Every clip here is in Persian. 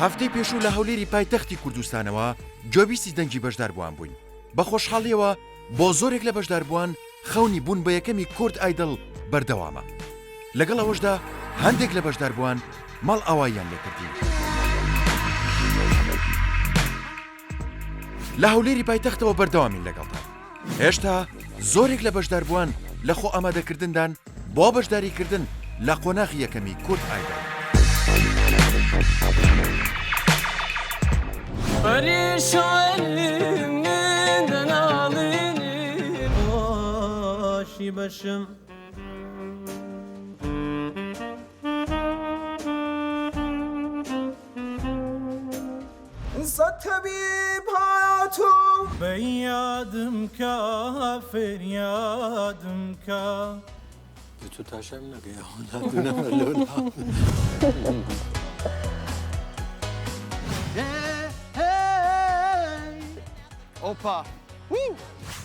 هەفتەی پێشوو لە هەولێری پایتەختی کوردستانەوە جۆبیستی دەنگی بەشداربووان بووین. بە خۆشحاڵیەوە بۆ زۆرێک لە بەشداربووان خەونی بوون بە یەکەمی کورد ئایدڵ بەردەوامە. لەگەڵ ئەوەشدا هەندێک لە بەشداربووان ماڵ ئاواییان لێکردین. لە هەولێری پایتەختەوە بەردەوامین لەگەڵتان. هێشتا زۆرێک لە بەشداربووان لە خۆ ئامادەکردندان بۆ بەشداریکردن لە قۆناغی یەکەمی کورد ئایدڵ. پەریشانیمدن ئاڵێنێ باشی بەشم سەد تەبیب هاتوو بەیادم کە فریادم کە تو تاشم نگه ندونم لولا Opa!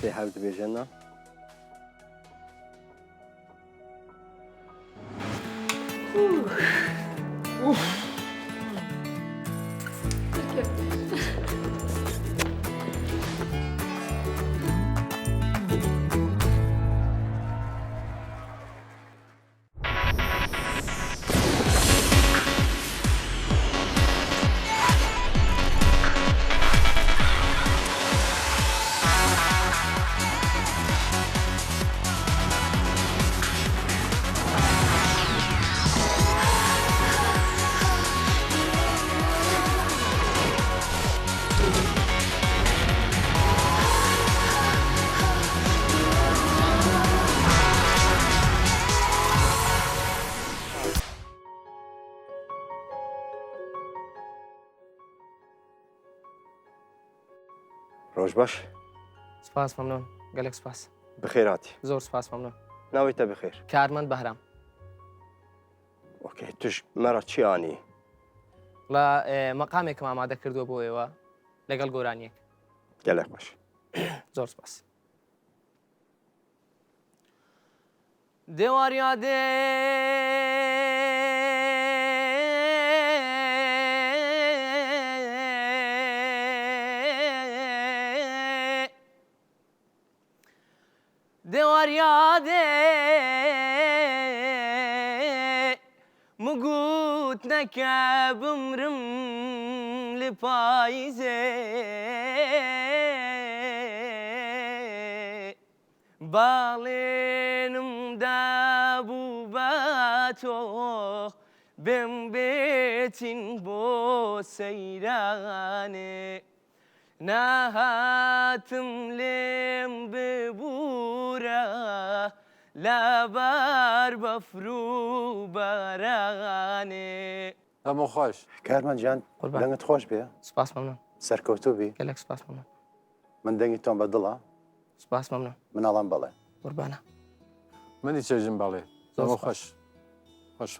Say how to be Jenna. روش باش سپاس ممنون گەلێک سپاس بخير هاتي زۆر سپاس ممنون ناويته بخير کارمەند بەهرام اوكي توش مرة تشياني لە مەقامێکم ئامادە کردووە بۆ ئێوە لەگەڵ گۆرانیەک قالك باش زۆر سپاس دێواریا دێ مگوت نەکە بمرم لە پاییزێ باڵێنم دابوو بە تۆ بێم بێتین بۆ سەیرانێ ناهاتم لێم ببوورە لەبار بەفر و بەرانێ همو خوش كارمان جان قربان. دنگت خوش بيه سپاس ممنون سركوتو بي گەلێک سپاس ممنون من دنگي توم بدلا سپاس ممنون من الان بلا قوربانە منی چێژم بەڵێ زەمە خۆش خۆش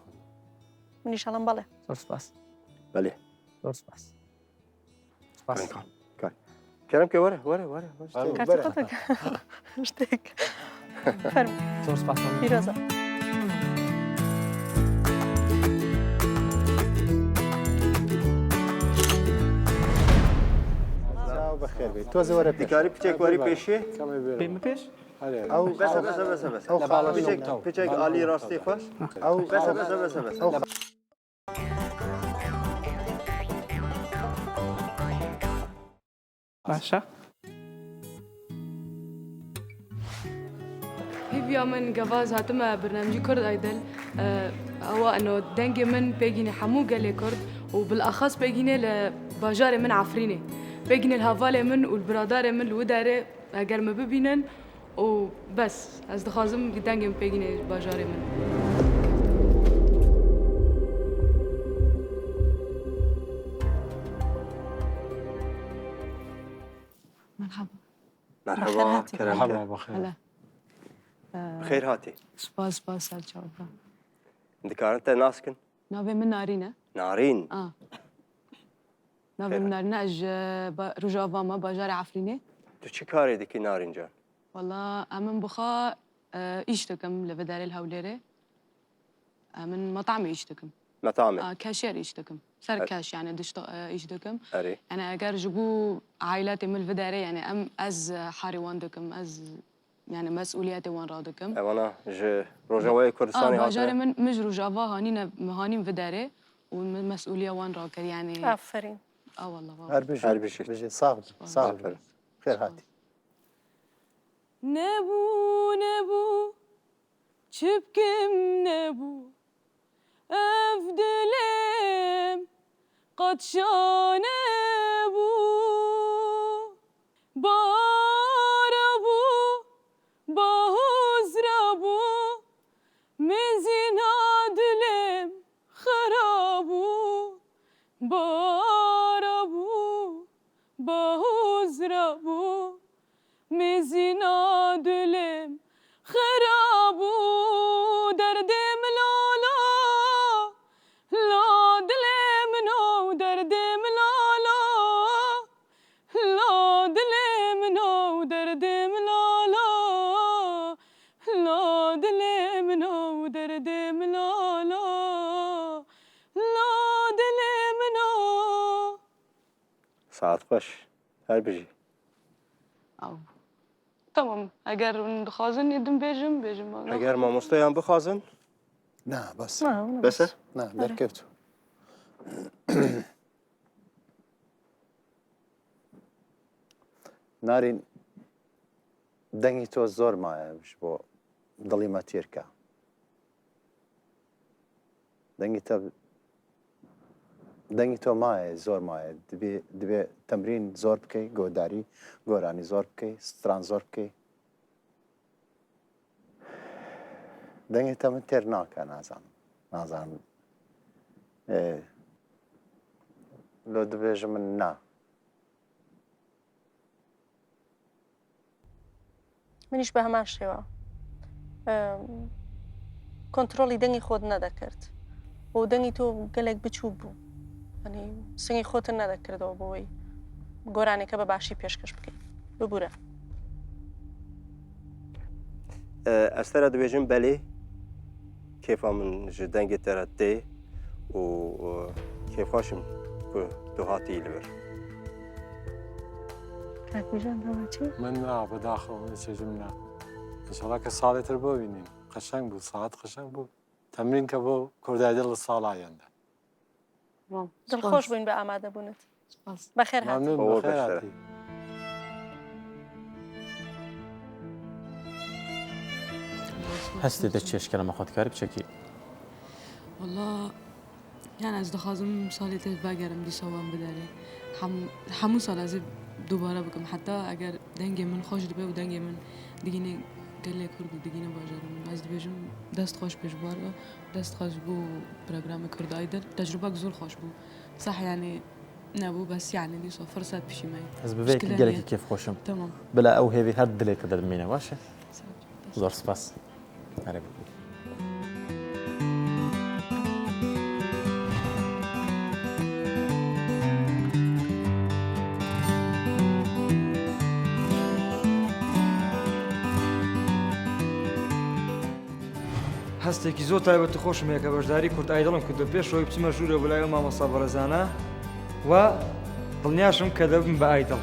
منیشەڵم بەڵێ زۆر سپاس بلي زۆر سپاس سپاس كان كلام كي ورا ورا ورا کارتی خۆتەکە شتێک فەرموو زۆر سپاس ممنون پیرۆزە بخير بي توزي ورا بيكاري بيتك وري بيشي بێمە پێش او بس او بيتك علي راستي خوش او بس او باشە هیویا من گواز هاتم برنامجی کرد ایدل هو انه دنگ من بيجيني حمو قالي كرد وبالاخص بيجيني لباجار من عفريني بيجيني الهافالي من والبرادار من الوداري اگر ما ببينن وبس از دخازم دنگ من بيجيني باجار من مرحبا كرم مرحبا بخير هلا بخير هاتي سپاس سالچاوبا انت انت ناسكن ناوي من نارينا نارين ناوي من نارينا اج رجا فاما باجار عفريني تو چی کاری دکی نارین جان؟ والله امن بخا ايش تكم لبدار الهوليري من مطعمي إيش دكم مطعمي كاشير إيش دكم سر كاش يعني دشت إيش دكم أري يعني أجر جبو عائلاتي من الفداري يعني أم أز حاري وان دكم أز يعني مسؤولياتي وان رادكم وانا روجاوي كردستاني باجاري هاته من مج روجافا هانين فداري والمسؤولية وان راكر يعني آفرین والله هر هربجي بشي بجي صعب صعب خير هاتي نبو çipkim nebu evdilim قدشانه بو باربو باهزربو مزینا دلم خرابو باربو باهزربو مزینا دلم خرابو دردم لالا لا دلم نو دردم لالا لا دلم نو دردم لالا لا دلم نو دردم لالا لا دلم نو ساعت باش هر بجي أو تمام اگر خازن يدم بيجم اگر ما مستيان بخازن نا بس بس نا دركبتو نارين دنگی تو زۆر مایەش بۆ دڵی مەتیرکە دەنگی تۆ مایە زۆر مایە دەبێ تەمرین زۆر بکەی گۆداری گۆرانی زۆر بکەی ستران زۆر بکەی دەنگی تە من تێر ناکە نازانم لۆ دەبێژە من نا منیش بە هەمان شێوە کۆنتترۆلی دەنگی خۆت نەدەکرد بۆ دەنگی تۆ گەلێک بچوو بوو ئەنی سنگی خۆتت نەدەکردەوە بۆی گۆرانێکە بە باشی پێشکەش بکەیت ببوورە ئەستەرە دەبێژم بەلێ کێفا من ji dengê te re tê û kêfxweşim ku tu hatî li vir کاکوژان هەوا چی؟ من نا بەداخەوە من چێژم نا ئینشەڵا کە ساڵێتر بۆ بینین قەشەنگ بوو ساعت قەشەنگ بوو تەمرین کە بۆ کوردای دڵ لە ساڵایەندا دڵخۆش بووین بە ئامادەبوونت بەخێر هات ممنون بەوە بەخێر بەشترە. هاتی هەستی دەچێشکە لەمە خۆتکاری بچێکی والله يعني از دخازم سالي تلت باقرم دي سوام بداري حمو سال از دوباره بكم حتى اگر دنگي من خوش دبي و دنگي من ديگيني قال لي كرد ديگيني باجارم از دبيجم دست خوش بجبارة دست خوش بو برنامج كرد ايدر تجربة زور خوش بو صح يعني نبو بس يعني دي فرصة بشي معي ez bivêkî gelekî kêf xweşim تمام bila ew hêvî her dilêkê de dimîne baş e zor spas erê هەستێکی زۆر تایبەتی خۆشم هەیە کە بەشداری کورد ئایدڵم کردو پێشەوەی بچمە ژوورە بەلای ئەو مامۆستا بەڕێزانە و دڵنیاشم کە دەبم بە ئایدڵ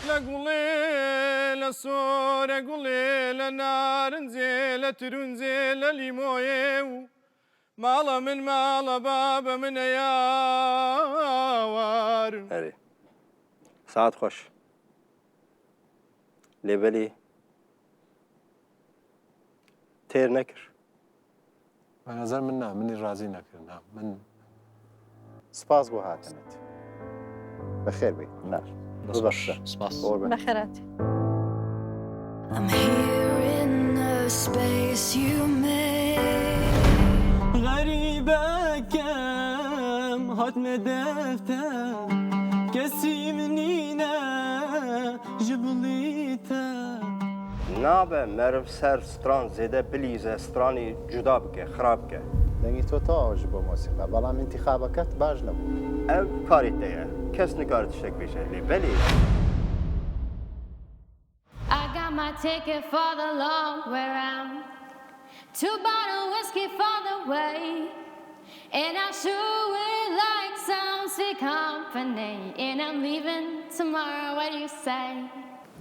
لە گوڵێ لە سۆرە گوڵێ لە نارنجێ لە ترونجێ لە لیمۆیێ و ماڵە من ماڵە بابە منە یاوار هەرێ ساعت خۆش لێبەلی تێر نەکرد بەنەزەر من نا منی ڕازی نەکردنا من سپاس بۆ هاتنت بەخێر بێ نا بەخشە سپاس بەخێر هاتی I'm here in the space you made. غەریبەکەم هاتمە دەفتەر کەسی منینە ji بڵیتە نابێ مەرف سەر ستران زێدە بلیزە سترانی جودا بکە خراپ بکە دەنگی تۆ تەواوەژ بۆ مۆسیقا بەڵام انتخابەکەت باش نەبوو. ئەو کاریت دەیە کەس نکارت شتێک بێژە لێ بەلێ. I got my ticket for the long way round. 2 bottles whiskey for the way. And I sure would like some sweet company. And I'm leaving tomorrow. What do you say?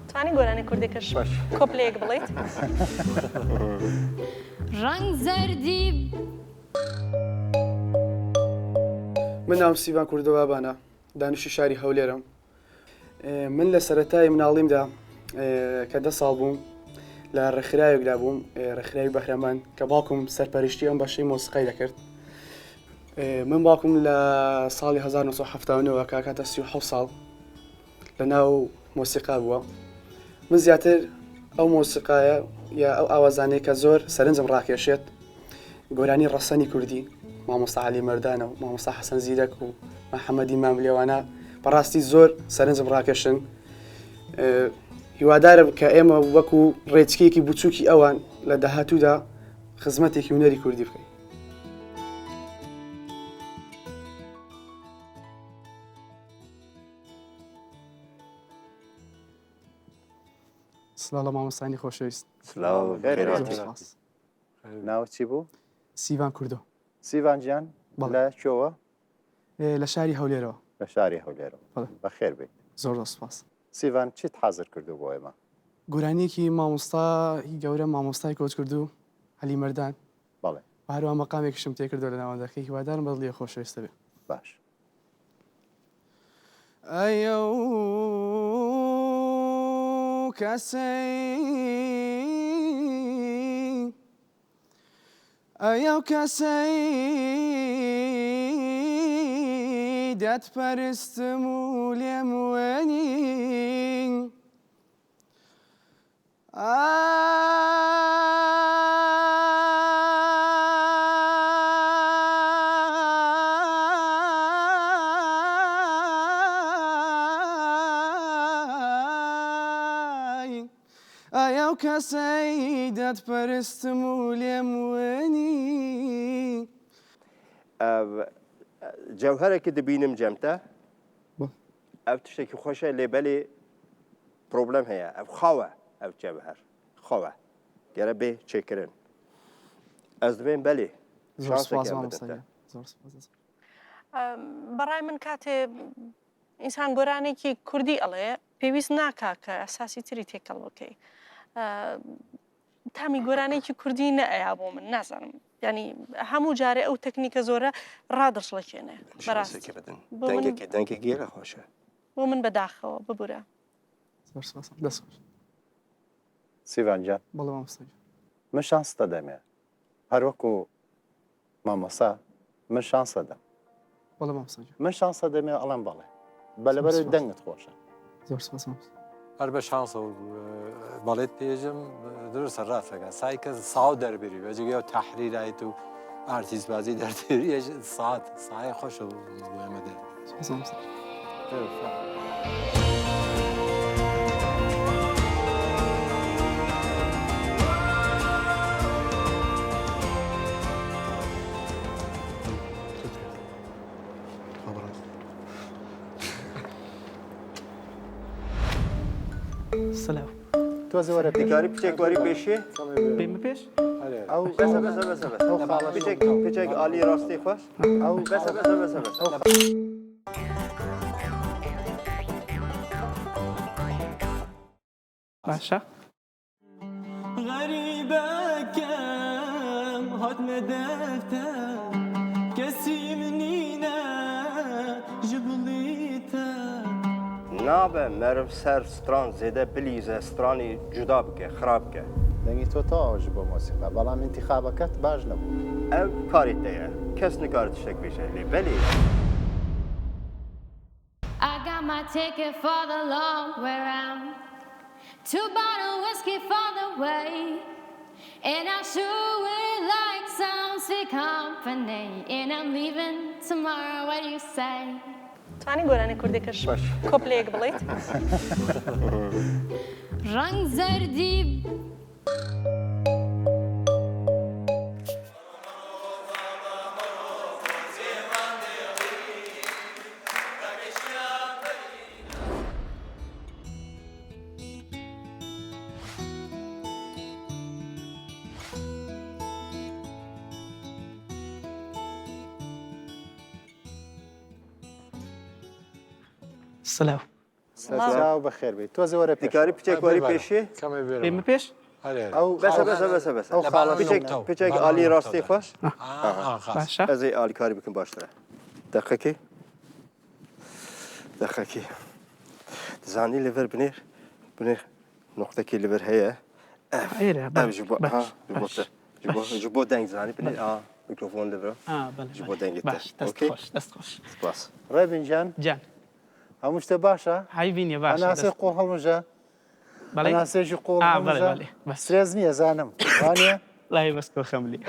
توانی گۆرانی کوردیکەش کۆپلەیەک بڵێیت؟ ڕەنگ زەردی من ناوم سیڤان کوردەوابانە دانیشتوی شاری هەولێرم. من لە سەرەتای مناڵیمدا کە 10 ساڵ بووم لە ڕێکخراوێکدا بووم، ڕێکخراوی بەهرەمان کە باوکم سەرپەرشتی ئەم بەشەی مۆسیقای دەکرد. من باوکم لە ساڵی 1970 کاتە 37 ساڵ لە ناو مۆسیقا بووە. من زیاتر ئەو مۆسیقایە یا ئەو ئاوازانەی کە زۆر سەرنجم ڕاکێشێت گۆرانی ڕەسەنی کوردی، مامۆستا عەلی مەردانە و مامۆستا حەسەن زیرەک و محەممەد ئیمام لێوانە بەڕاستی زۆر سەرنجم ڕاکێشن. هیوادارم کە ئێمە وەکو ڕێچکەیەکی بچووکی ئەوان لە داهاتوودا خزمەتێکی هونەری کوردی بکەین. سڵاو مامۆستانی خۆشەویست. ناوت چی بوو؟ سیڤان کوردۆ. سیڤان گیان لە کوێوە؟ لە شاری هەولێرەوە. لە شاری هەولێرەوە. بەخێر بێت. زۆر سوپاس. سیڤان چیت حەزر کردو بۆ ئێمە؟ گۆرانیەکی مامۆستای گەورە مامۆستای کۆچ کردو عەلی مەردان. بەڵێ. هەروە مەقامێکیشم تێ کردو لە ناوەندەکەی هیوادارم بەدڵی خۆشەویستە بێ. باش. ئەیە کەسەی ئەیە کەسەی دەتپەرستم و لێم وێنی ئەیە کەسەی دەتپەرستم و لێم وێنی. جەوهەرێکی دەبینم جەمتە ئەو تشتێکی خۆشە لێبەلێ پرۆبلەم هەیە ئەو خاوە ئەو جەوهەر خاوە گەرە بێ چێکردن ئەس دەبێن بەلێ بەڕای من کاتێ ئینسان گۆرانێکی کوردی ئەڵێ پێویست ناکا کە ئەساسی تری تێکەڵ بکەی. تامی گۆرانێکی کوردی نەئەیا بۆ من نازانم ینی هەموو جارێ ئەو تەکنیکە زۆرە ڕادەشڵەکێنێ دەنگێک گێرە خۆشە بۆ من بەداخەوە ببورە. سیڤان گیان من شانسە دەمێ هەروەکو مامۆسا من شانسە دەم من شانسە دەمێ ئەڵەم بەڵێ بەلەبەر دەنگت خۆشە. هەر بە شانسە بەڵێت پێژم درستە ڕاستەکە سای کەس ساو دەربری بەجگە و تەحریرایت و ئارتیست بازی دەردێری ساعت سای خۆشە بۆ ئێمە دێ. سلام. تۆزە وەرە بیکاری پچێک وەری پێشێ بێمە پێش؟ ئەو بەسە پچێک ئالی ڕاستی خۆش ئەو بەسە. باشە؟ غەریبەکەم هاتمە دەفتە کەسی منینە ji بڵیتە نابە مەرم سەر ستران زێدە بلیزە سترانی جودا بکە خراپ بکە. دەنگی تۆ تەواوەژ بۆ مۆسیقا بەڵام انتخابەکەت باش نەبوو. ئەو کاریت دەیە کەس نکارت شتێک بێژە لێ بەلێ. I got my ticket for the long way round. 2 bottles whiskey for the way. And I sure would like some sweet company. And I'm leaving tomorrow. What do you say? توانی گۆرانی کوردیکەش کۆپلەیەک بڵێیت؟ ڕەنگ زەردی سلااو ساو بەخێر بیت تۆ زۆرە دیکاری پچێک وەری پێشێ کەمێ پێمە بێرە پێش ئەو بەسە پچێک ئالی ڕاستی خۆش باشە ئەزێ ئالیکاری بکەم باشترە دەقەکی دەزانی لەڤەر بنێر نقطەکی لەڤەر هەیە ji bo deng zanî binê a mikrofon li vir ji bo dengê te دەست خۆش spas ڕێبینجان جان هەموو شتە باشە هایبینە باش هەناسێ قۆڵ هەڵمژە بەڵێ هەناسێژی قۆڵ بەڵێ بەس سرێز نییە زانم وانە لای بەس کۆ خەملی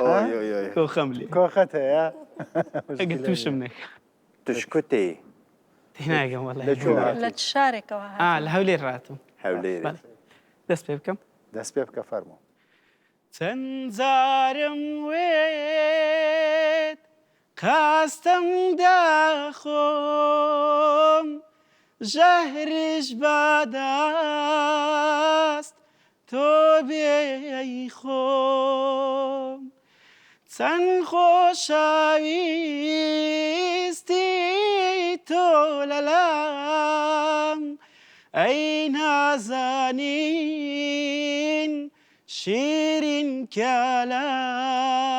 کۆ خەملی کۆخەت هەیە ئەگە تووشم نێک tişkutê تێناگەم وەڵێ لە چ شارێکەوە لە هەولێر ڕاتم hewlêrê دەست پێ بکەم دەست پێ بکە فەرموو چەند جارم وێت قاستم داخۆم ژەهرش بەدەست تۆ بێی خۆم چەند خۆشەویستی تۆ لەلام ئەی نازانین شیرین کەلام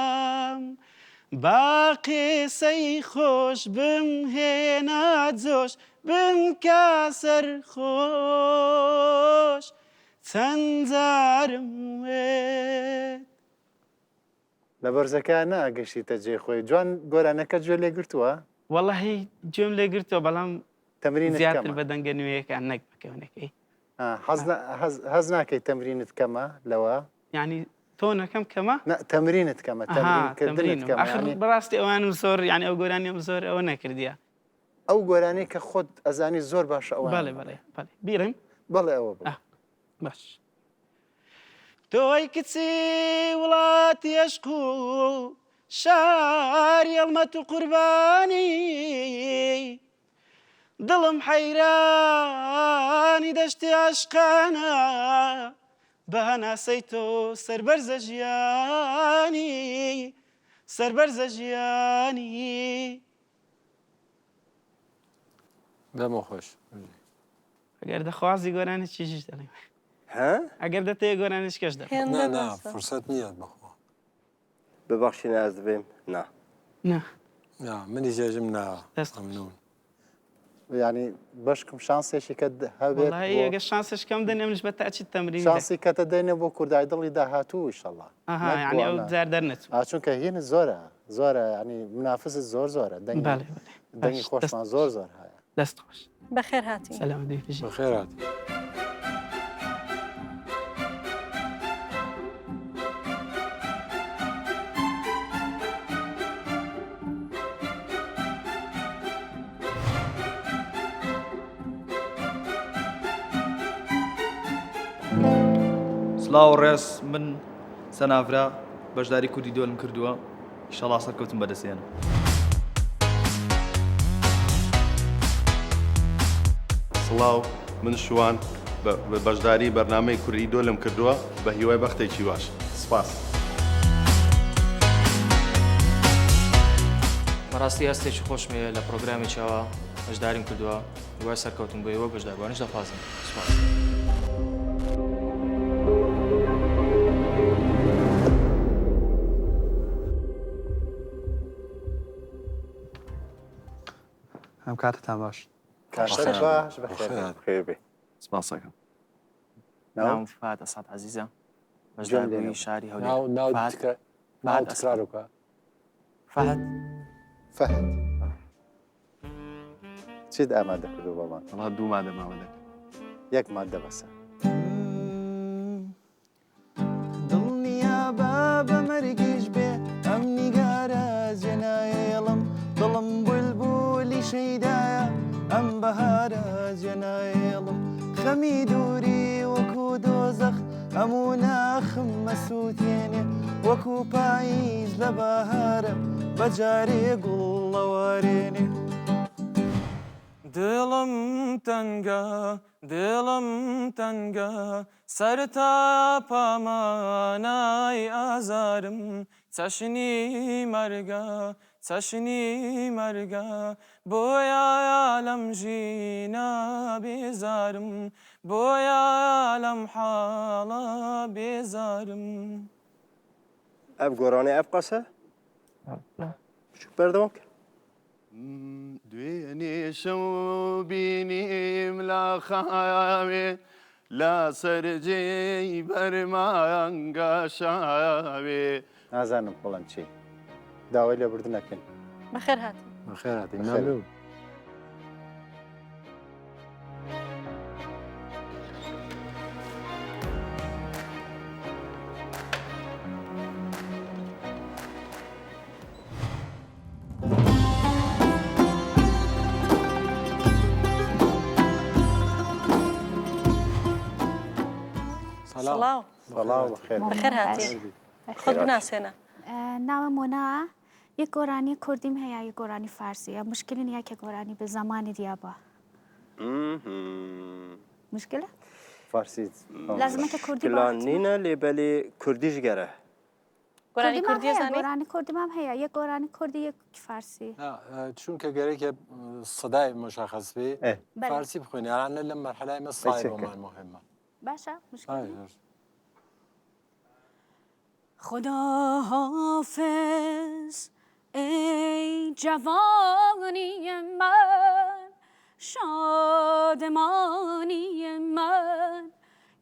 با قسەی خۆش بمهێنا جۆش بمکە سەرخۆش چەند جارم وێت لە بەرزەکان ناگەشتیتە جێ خۆی جوان گۆرانەکە گوێ لێ گرتووە وەڵی گوێم لێ گرتەوە بەڵام تەمرینت زیاتر کەمە بە دەنگە نوێیەکان نەک بکەونەکەی هەز ناکەی تەمرینت کەمە لەوە یعنی تۆ نەکەم کەمە تەمرینت کەمە تەمرینکردنت کەمە آخر بەڕاستی ئەوانم زۆر یعنی ئەو گۆرانیم زۆر ئەوە نەکردیە ئەو گۆرانەی کە خۆت ئەزانی زۆر باشە ئەوە بەڵێ بەڵێ بیرم بەڵێ ئەوە باش تۆی کچی وڵاتی عشق و شاری هەڵمەت و قوربانی دڵم حەیرانی دەشتی عاشقانە بە هەناسەی تۆ سەربەرزە ژیانی دەمە خۆش ئەگەر دەخوازی گۆرانە چیژش دەڵێم ئەگەر دەتەیە گۆرانش کەش دە فرسەت نییە بخۆ ببەخشی ناز دەبێم نا منی جێژم ناوەمنون ینی بەشکم شانسێکی کە هەبێت ئەگە شانسش کەم دەنێمش بە تاچیت تەمرین شانسی کەتە دەینێ بۆ کوردای دڵی داهاتوو ئیشەڵڵا ینی ئەو جار دەرنەچوو چونکە هینت زۆرە ینی منافست زۆرە دەنگی خۆشمان زۆر هەیە دەست خۆش بەخێر هاتی بەخێر هاتی سلااو ڕێز من سەناڤرا بەشداری کوردی دۆلم کردووە ئیشەڵا سەرکەوتم بەدەستێنم سڵاو من شوان بەشداری بەرنامەی کوردی دۆلم کردووە بە هیوای بەختێکی باش سپاس بەڕاستی هەستێکی خۆشمێ لە پرۆگرامێکەوە بەشداریم کردووە دوای سەرکەوتم بۆ ئێوە بەشداروانش دەخوازم سپاس ئەم کاتتان باش باش بەخێر بێ سپاسەکەم ناوم فات ئەسات عەزیزە بەشداربووی شاری هەولێر تکرارکە فەهەد چیت ئامادە کردو بەڵام وڵات دوو مادە مامەدە یەک مادە بەسە دڵنیا بە بەمەرگیش بێ ئەم نیگارە جێنایەڵم دڵم بولبولی شەیدایە ئەم بەهارە جێنایەڵم خەمی دووری وەکو دۆزەخ هەموو ناخم مەسووتێنێ وەکو پاییز لە بەهارە بەجارێ گوڵەوارێنێ دڵم تەنگە سەر تا پامانای ئازارم چەشنی مەرگە چشنی مرگا بویا عالم جینا بیزارم بویا عالم حالا بیزارم اف گۆرانێ ئەف قەسە بەردەوام کرد دوێنێ شەو بینیم لە خاوێ لا سەرجەی بەرمان گەشاوێ نازانم بەڵام چی داوای لێبوردن نەکەین بەخێر هاتی بەخێر هاتی بەخێر. مەمنون. سڵاو سڵاو بەخێر بەخێر هاتی خۆت بناسێنە ناوم مۆنا یەک گۆرانی کوردیم هەیە یەک گۆرانی فارسیە مشکلی نیە کە گۆرانی بە زمانی دیابە مشکلە فارسی لازمە کە کوردی گلانینە لێبەلێ کوردیش گەرە گۆرانی کوردی زانی گۆرانی کوردیم هەیە یەک گۆرانی کوردی یەک فارسی چونکە گەرەکە سەدای مشخص بێ بله. فارسی بخوێنی یانە لەم مەرحەلای مە سای ڕۆمان مهمە باشە مشکل خدا حافظ ای جوانی من شادمانی من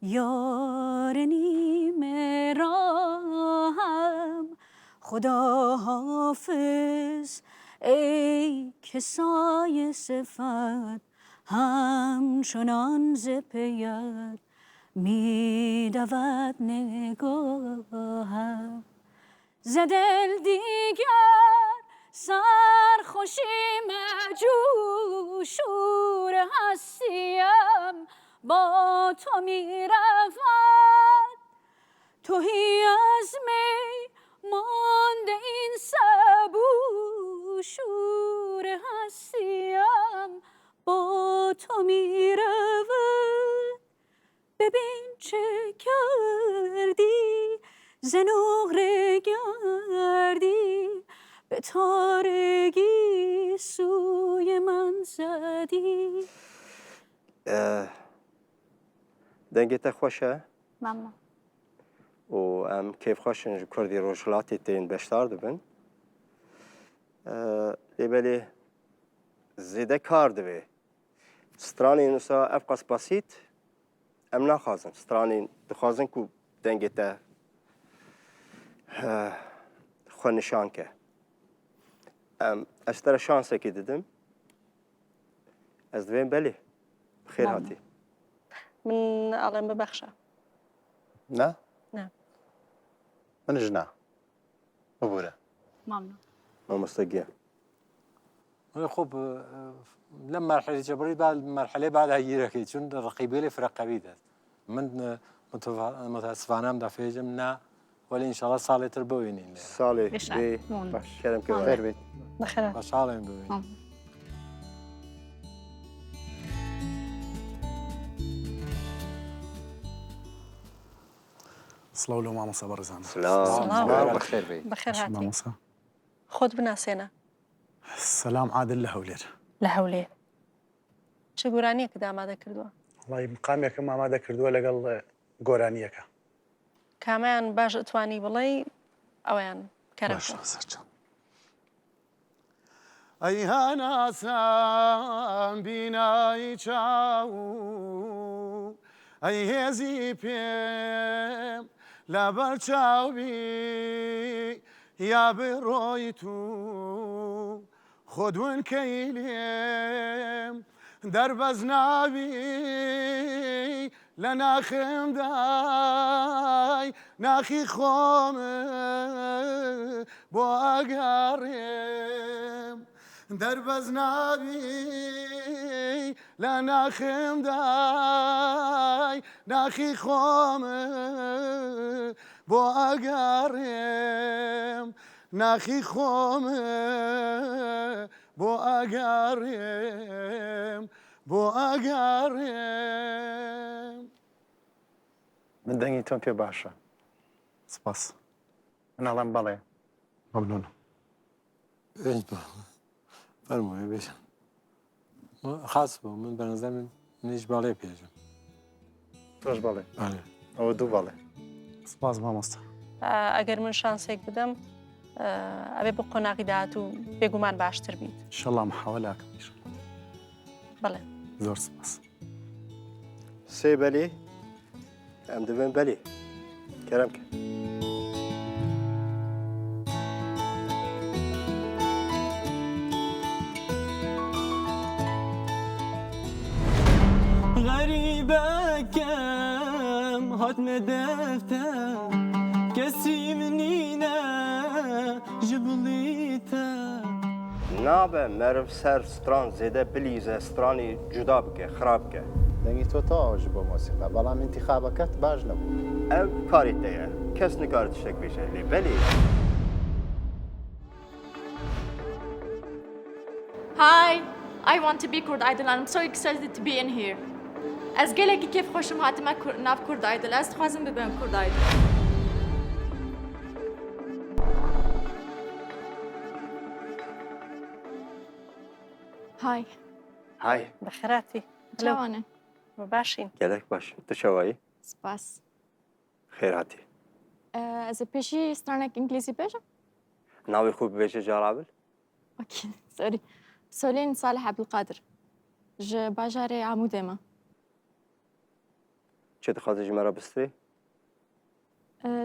یار نیمه راهم خدا حافظ ای کسای صفت همچنان ز پیت می دود نگاهم ز دل دیگر سرخوشی مجو شور هستیم با تو می رود توهی از می مانده این سبو شور هستیم با تو می رود ببین چه کردی ز نقره گردی به تارگی سوی من زدی دەنگێتە خۆشە ماما و ئەم کێفخۆشن ji کوردی ڕۆژهڵاتی تێن بەشدار دەبن لێبەلێ زێدە کار دەبێ سترانی نووسا ئەف قەس بەسیت ئەم ناخوازن سترانی دخوازن و دەنگێتە خۆ نیشانکە ئەس تەرە شانسێکی ددم ئەس دوێن بەلێ خێر هاتی من ئەڵێم ببەخشە نا نا منش نا ببوورە ممنون مامۆستەگیە خب لەم مەرحەلەی جەبڕی بعد مەرحەلەی بعد هەگیرەکەی چون ڕقیبێ فڕقەوی دەست من متاسفانەم دەفێژم نا ولی ئینشاڵە ساڵێتر ببینین ساڵێ کەرم خێر بێت بەخێر بە ساڵێن ببین سڵاو لەو مامۆستا بەڕێزانم بەخێر بێت بەخێر هاتی مامۆستا خۆت بناسێنە سەلام عادل لە هەولێر لە هەولێر چ گۆرانیەکە ئامادە کردووە وڵی مقامێکم ئامادە کردووە لەگەڵ گۆرانیەکە کامیان باش ئەتوانی بڵێ ئەویان کەرم ئەی هەناسان بینایی چاو ئەی هێزی پێم لەبەر چاوی یا بڕۆی تو خۆدون کەی لێم دەربەز ناوی لە ناخمدای ناخی خۆم بۆ ئەگەڕێم دەربەز ناوی لە ناخمدای ناخی خۆم بۆ ئەگەڕێم ناخی خۆم بۆ ئەگەڕێم بۆ ئەگەڕێم من دەنگی تۆم پێ باشە سپاس مناڵم بەڵێ مەمنون ايش فرمایید بیشم خاص بود من به نظر من نیش باله پیجم توش باله بله او دو باله سپاس مامۆستا ئەگەر من شانسێک بدەم ئەبێ بۆ قۆناغی داهات و بێگومان باشتر بیت انشاءالله محاولەکەم بەڵێ زۆر سپاس سێ بەلێ ئەم دەبێن بەلێ کەرەم کرد غريبكم هاتم دفتر كسي منينا جبليتا نابە مەرف سەر ستران زێدە بلیزە سترانی جودا بکە خراپ بکە دەنگی تۆ تەواوە ji بۆ مۆسیقا بەڵام انتخابەکەت باش نەبوو ئەو کاریت دەیە کەس نکارێت شتێک بێژە لێ بەلێ Hi, I want to be Kurd Idol and I'm so excited to be in here. از gelekî kêf xweşim hatime nav Kurd Idol. Ez dixwazim bibim Kurd Idol. هاي هاي بخيراتي چاوانه باشین gelek baş tu çawayî سپاس خێراتی Ez ê pêşî stranek İngilîzî bêjim? navê xwe bibêje carabil Okay, sorry. Solên Salih Abdulqadir. Ji bajarê Amûdê me. çi dixwazî ji me re bistirê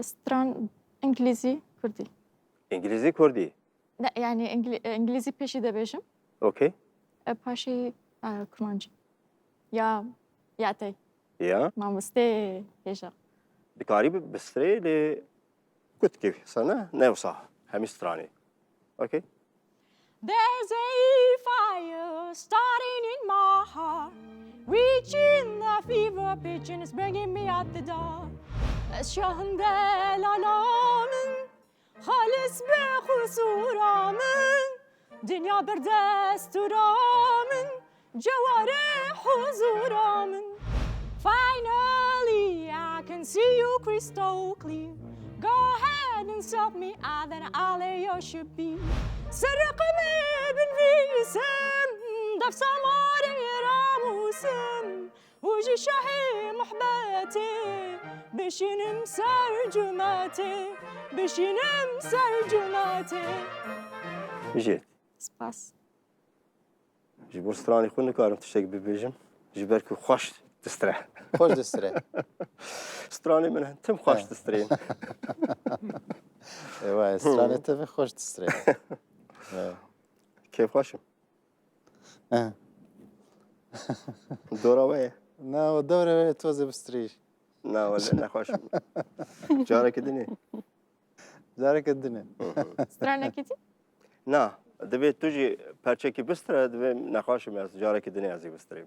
Stran İngilîzî, Kurdî. îngilîzî kurdî Ne, yani İngilîzî pêşî dibêjim. okey Paşê Kurmancî. Ya tey. ya Mamostê hêja. dikarî bistirê lê kutkê sana newsa hemî stranê okey There's a fire starting in my heart, reaching the fever pitch and it's bringing me out the door. شهند العالمن خالص بخسورة من دنيا بردستورة من جوارح حضورة من Finally I can see you crystal clear. Go ahead and self me out then I'll lay your ship be. سرقني بنفيسم دف سماري راموسم وجي شحي محبتي بشينم سرجماتي بشينم سرجماتي بژێت سپاس. ji bo stranê xwe nikarim tiştek bibêjim ji ber ku xweş distire خۆش دەسترێ stranê min tim xweş distirên وایە سترانێت تەبێ خۆش دەسترێ kêfxweşim dora we ye ناوە دەورەوێت تۆزە بستریش ناوە nexweşim carekê dinê جارێکت دنێ Stranekî na divê tu jî perçekî bistire divê nexweşim ez carekê dinê ez ê bistirêm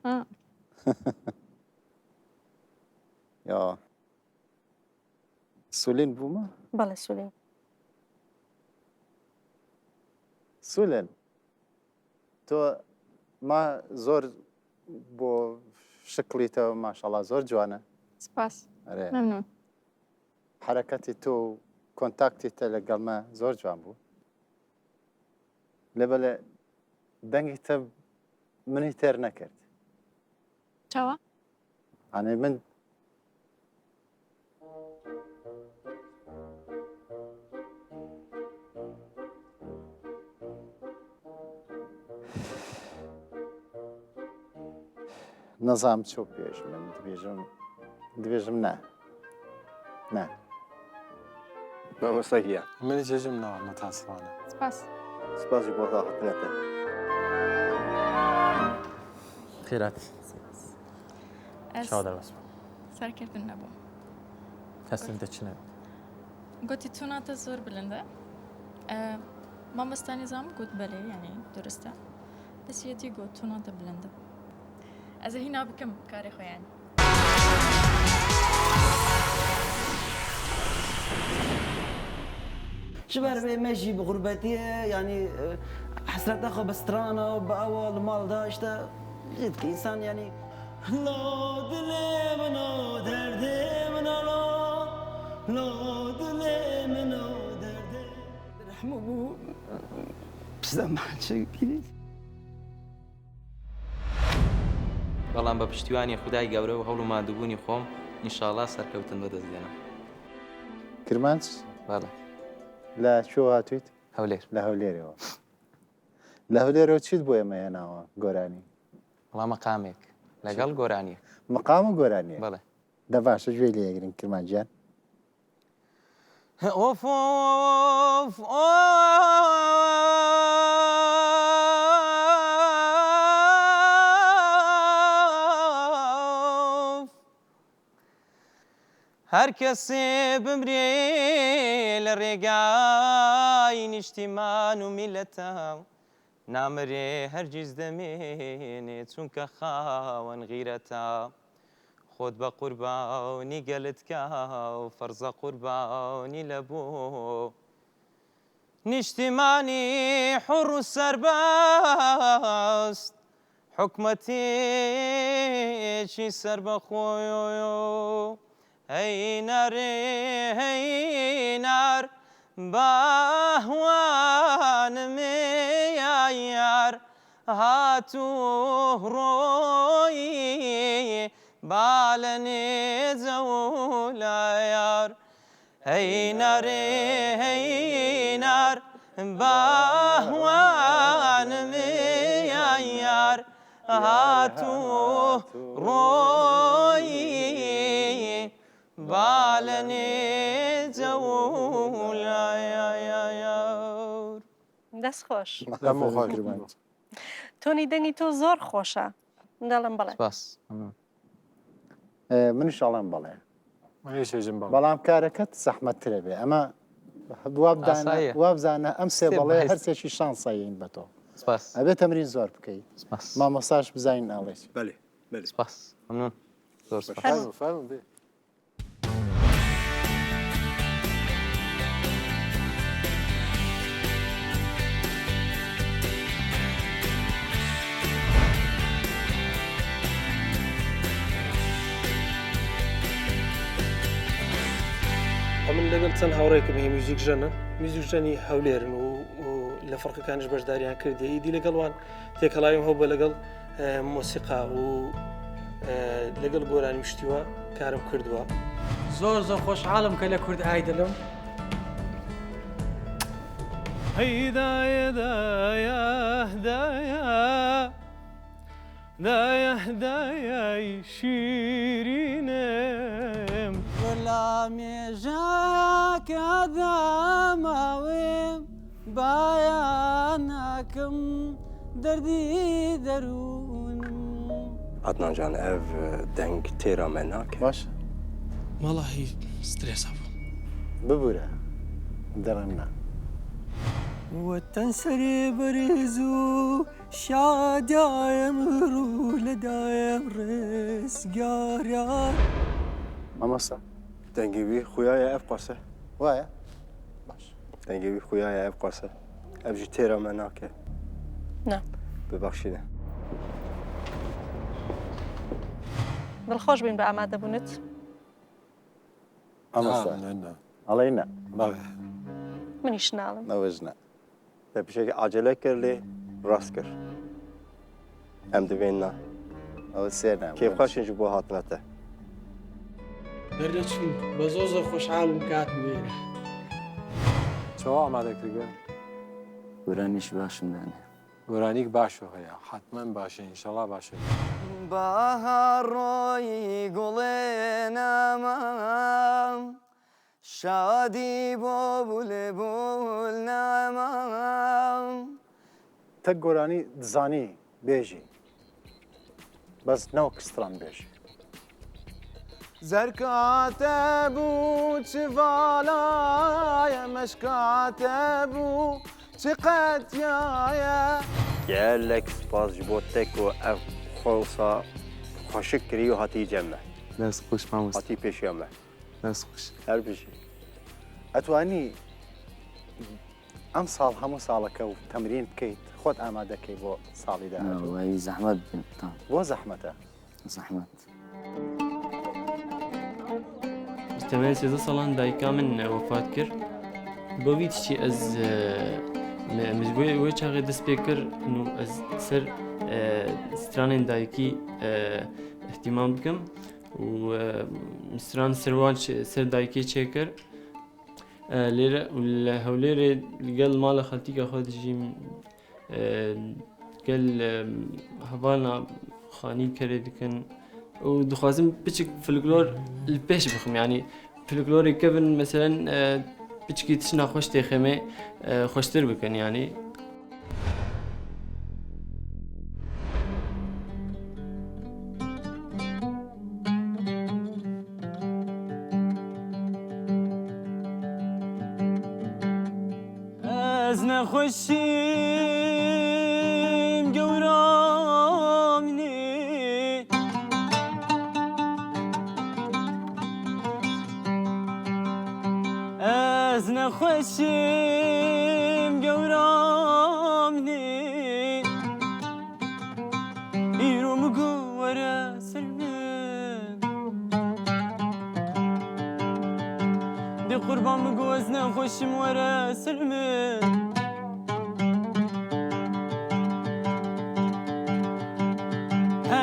یا سولین بوومە بەڵێ سولێن سولێن تۆ ما زۆر بۆ شکلیتەوە ماشەڵا زۆر جوانە سپاس. ئەرێ ممنون. حرەکەتی تۆ و کۆنتاکتی تە لەگەڵمە زۆر جوان بوو لەبەلێ دەنگی تە منی تێر نەکرد چاوە؟ ئەنێ من نەزام چۆ پێش من دبێژم نا نا مامۆستاگیە منی جێژم ناوە مەتاسفانە سپاس. سپاس ji bo daxistinê خێرات Ez چاو دەبەست serkevtin nebûm. کەسم دەچنە Gotî tûna te zor bilind e. Mamostanê zam got belê yani durist e. Destiyetî got tûna te bilind e. Ez ê hîna bikim karê xwe yani. شباب ماشي بغربتي يعني حسرت اخو بسترانه باول مال داشته جد انسان يعني لا دلي منو دردي منو لا دلي منو دردي رحمو بەڵام بە پشتیوانی خودای گەورە و هەوڵ و مادووبوونی خۆم ئینشاڵڵا سەرکەوتن بەدەستێنم. کرمانچ بەڵێ لە چۆ هاتوویت؟ هەولێر. لە هەولێرەوە. لە هەولێرەوە چیت بۆ ئێمە هێناوە گۆرانی؟ وڵام مەقامێک لەگەڵ گۆرانیە. مەقام و گۆرانیە؟ بەڵێ. دە باشە گوێ لێگرین کرمانجیان. اوف اوف اوف هر کسی بمری لرگای نیشتیمان و ملتا نامره هرگز دمینه چون که خواهن غیرتا خود با قربانی گلت که و فرض قربانی لبو نشتیمانی حر و سربست حکمتی چی سر بخویو هی نار بهوان میار هاتو روی بالني زولا يار هي نار بهوان ميار هاتو روي بالني زولا يار دەست خۆش دەمە تۆنی دەنگی تۆ زۆر خۆشە دەڵم بڵێ منیش ئەڵێم بەڵێ بەڵام کارەکەت زەحمەتترە بێ ئەمە وابزانە ئەم سێ بەڵێ هەرسێکی شانسایین بە تۆ ئەبێ تەمرین زۆر بکەیت مامۆستاش بزانین ئاڵێت سپاس ممنون زۆر سپاس من لەگەڵ چەند هاوڕێکم هەیە میوزیک ژەنە میوزیک ژەنی هەولێرن و لە فەرقەکانش بەشداریان کردی ئیدی لەگەڵوان تێکەڵاویم هەو بە لەگەڵ مۆسیقا و لەگەڵ گۆرانی شتیوە کارم کردووە زۆر خۆشحاڵم کە لە کورد ئایدڵم هەیدایە دایە دایە دایە دایای شیرینم مێژاکە داماوێم بایاناکەم دەردی دەروونم عدنان جان ئەv دەنگ تێرا me nake باش وەڵاهی سترێسا بوو ببوورە دەڕێمنا وەتەن سەرێ بەرێز و شادایەم ڕوو لەدایەم ڕێزگاریان مامۆستا دەنگێوی خویایە ئەv قاسە وایە باش دەنگێوی خویایە ئەv قاسە ئەv jî têra me nake نا ببەخشینە دڵخۆش بین بە ئامادەبوونت ئامۆستا ئەڵێ نە منیش ناڵم ئەوەش نە لە پشێکی عاجلە کرد لێ ڕاست کرد ئەم دەبێن نا ئەوە سێنە کێفخەشێکی بۆ هاتنەتە دەردەچین بە زۆر خۆشحاڵم کاتم وێنە چەوە ئامادەکردگە گۆرانیش باشم دانێ گۆرانیک باشە هەیە حتمما باشە ئینشەڵا باشە بەهاڕۆی گوڵێ نامام شادی بۆ بولێ بول نامام تە گۆرانی دزانی بێژی بەس نەوە کستران بێژی زەرکاتە بوو چ ڤالایە مەشکاتە بوو چ قەتیایە gelek spas ji bo tek û ev xewsa xweşik kirî û hatî cem me دەست خۆش مامۆستا hatî pêşiya me دەست خۆش her bijî ئەتوانی ئەم ساڵ هەموو ساڵەکە و تەمرین بکەیت خۆت ئامادەکەی بۆ ساڵی داهاتوو وای زەحمەت بۆ زەحمەتە زەحمەت تەمەن سێزە ساڵان دایکا من وەفات کرد بۆ ویتشی ئەز مجبوری وی چاقی دست بکر نو از سر ستران دایکی اهتمام بکم و ستران سروان سر دایکی چکر لیره و هولیره لقل مال خالتي كخود جيم قال هوانا خاني كردكن ودخوازم بيشك فلكلور البيش بخم يعني فلكلور كيفن مثلا بيشكي تشنا خوش تخمه خوشتر بكن يعني خوشیم گورامنی از نخوشیم گورامنی ایرو مگو ورا سلمن دی قربان مگو از نخوشیم ورا سلمن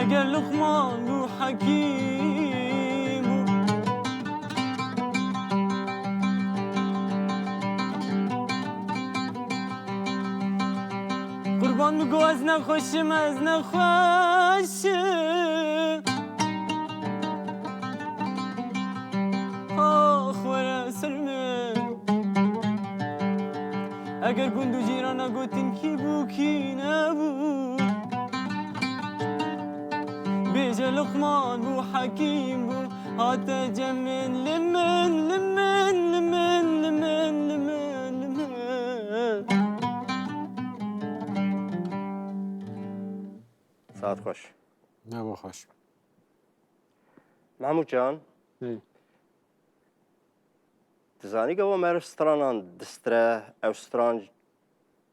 اگر لقمان و حکیم قربان بگو از نخوشم از نخوشم آخ ورا سلمه اگر گندو جیرانا گوتن کی بو کی نبو بيجا لقمان بو حكيم بو هاتا جمن لمن لمن لمن لمن لمن لمن ساعت خوش نه خوش محمود جان تزانی که و مرف سترانان دستره او ستران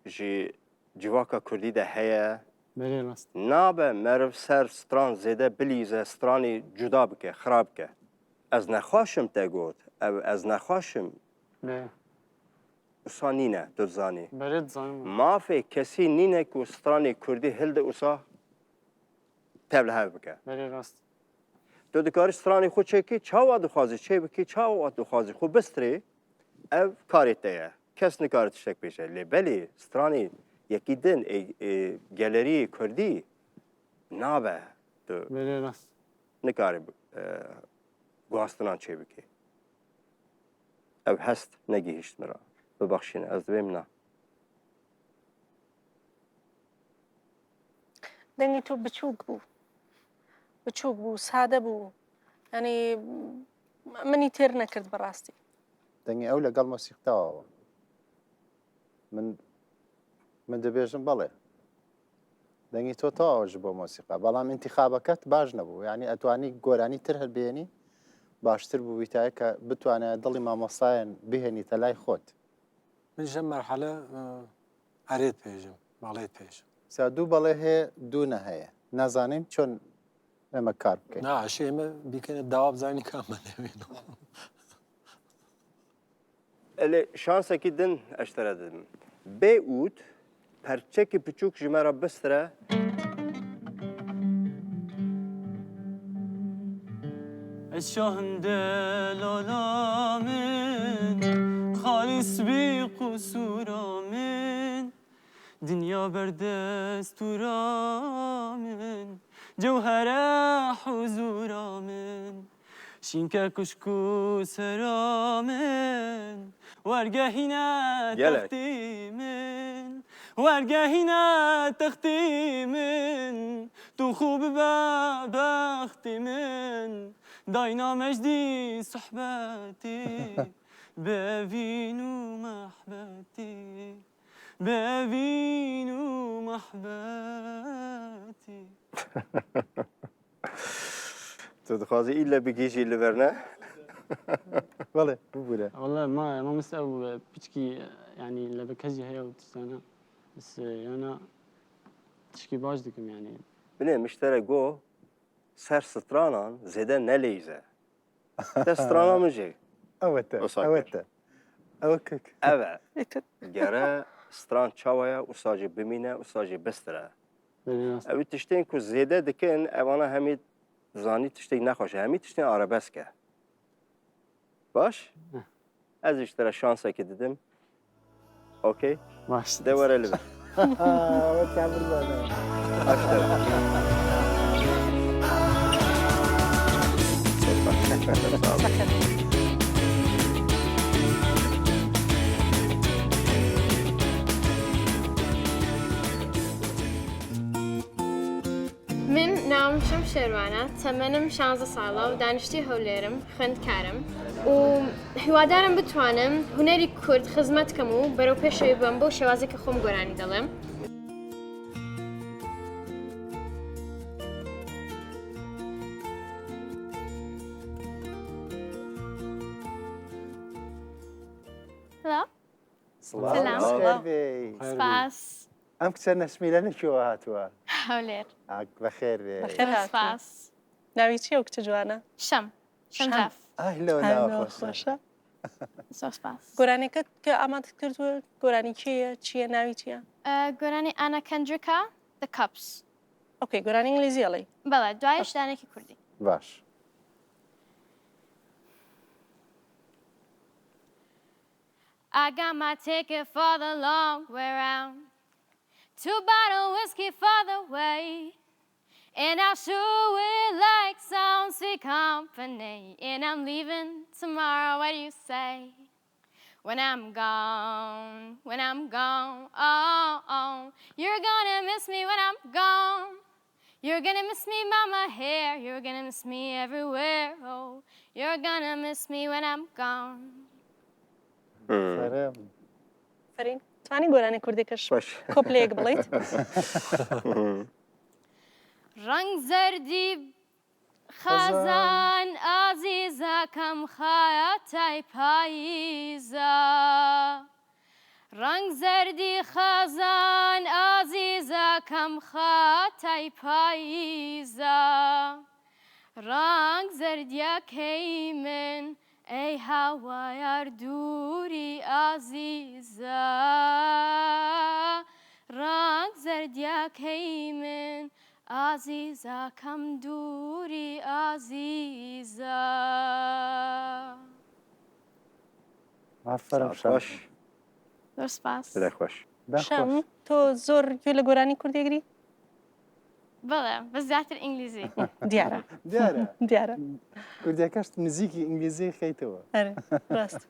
جی جواکا کردی ده هیا بله راست نابه مرف سر ستران زیده بلیزه سترانی جدا بکه خراب که از نخواشم تگوت او از نخواشم بله اوسا نینه دو زانی بله زانم مافی کسی نینه که سترانی کردی هلده اوسا تبله ها بکه بله راست تو دکاری سترانی خود چه کی چاوا دخوازی چه بکی چاوا دخوازی خود بستری او کاریت دیه کس نکارت شک پیشه لی بلی سترانی یکی دن گالری کردی نابه تو بله راست نکاری گواستنان چه بکی او هست نگیهشت مرا ببخشین از دویم نه دنگی تو بچوک بو ساده بو يعني مني تير نكرت براستي دنگی ئەو لەگەڵ مۆسیقتەوە من دەبێژم بەڵێ دەنگی تۆ تەواوەش بۆ مۆسیقا بەڵام ئینتیخابەکەت باش نەبوو یعنی ئەتوانی گۆرانی تر هەلبێنی باشتر بوو ویتایە کە بتوانێت دڵی مامۆسایان بهێنیتە لای خۆت من ژەم مەرحەلە ئەرێت پێژم باڵێت پێژم سا دوو بەڵێ هەیە دوو نەهەیە نازانین چۆن ئێمە کار بکەین ناشی ئێمە بیکەنە داوا بزانین کامەنەوێن Eli şansaki din eştere dedim. Beyut perçeki küçük jimera bistre الشهن دلالا من خالص بی قصورا من دنیا بردستورا من جوهر حضورا من شینکه کشکو سرا من ورگهینا تختی من ورگهینا تختی من تو خوب بختی من داینا مجدی صحبتی ببینو محبتی ببینو محبتی تو دخوازی ایلا بگیشی لبرنه بله ببوره والله ما مسأو بتشكي يعني لبكجي هي وتستانا بس أنا تشكي باش دكم يعني بله مشترك جو سر سترانان زده نلیزه سترانان مجی اوته اوته اوكك اوه گره ستران چاویا و ساجی بمینه و ساجی بستره اوی تشتین که زیده دکن اوانا همی زانی تشتین نخواشه همی تشتین عربسکه باش؟ از اشترا شانسه که دیدم اوکی؟ باش دواره لبه من نام شم شروانه تمنم 16 ساله و دانشتی هولێرم خوێندکارم و هیوادارم بتوانم هونەری کورد خزمەت کەم و بەرەو پێشەوەی بم بۆ شێوازێکە خۆم گۆرانی دەڵێم. سلام سپاس ئەم کچە نەسمیلە نەکوێوە هاتووە هەولێر بەخێر بێ سپاس ناوی چییە و کچە جوانە؟ شەم شەمجاف لەوە ناوە خۆشە سپاس گۆرانەکەت کە ئامادەت کردووە گۆرانی کێیە چییە ناوی چییە؟ گۆرانی ئانا کەندریکا The Cups. ئۆکەی گۆرانی ئینگلیزی ئەڵێ بەڵێ دوایش دانێکی کوردی باش I got my ticket for the long way round. 2 bottles whiskey for the way. And I sure would like some sweet company. And I'm leaving tomorrow, what do you say? When I'm gone, oh, you're gonna miss me when I'm gone. You're gonna miss me by my hair. You're gonna miss me everywhere, oh. You're gonna miss me when I'm gone. فەرین توانی گۆرانی کوردێکەش کۆپلەیەک بڵێیت ڕەنگ زەردی خازان ئازیزەکەم خایەتای پاییزە ڕەنگ زەردی خازان ئازیزەکەم خاتای پاییزە ڕەنگ زەردیەکەی من ئەی هاوایار دووری ئازیزە ڕەنگ زەردیەکەی من ئازیزەکەم دووری ئازیزە ئافرەم زۆر سپاس شەم تۆ زۆر گوێ لە گۆرانی کوردێگری؟ بەڵێ بە زیاتر ئینگلیزی دیارە دیارە کوردەکەش نزیکی ئینگلیزی خەیتەوە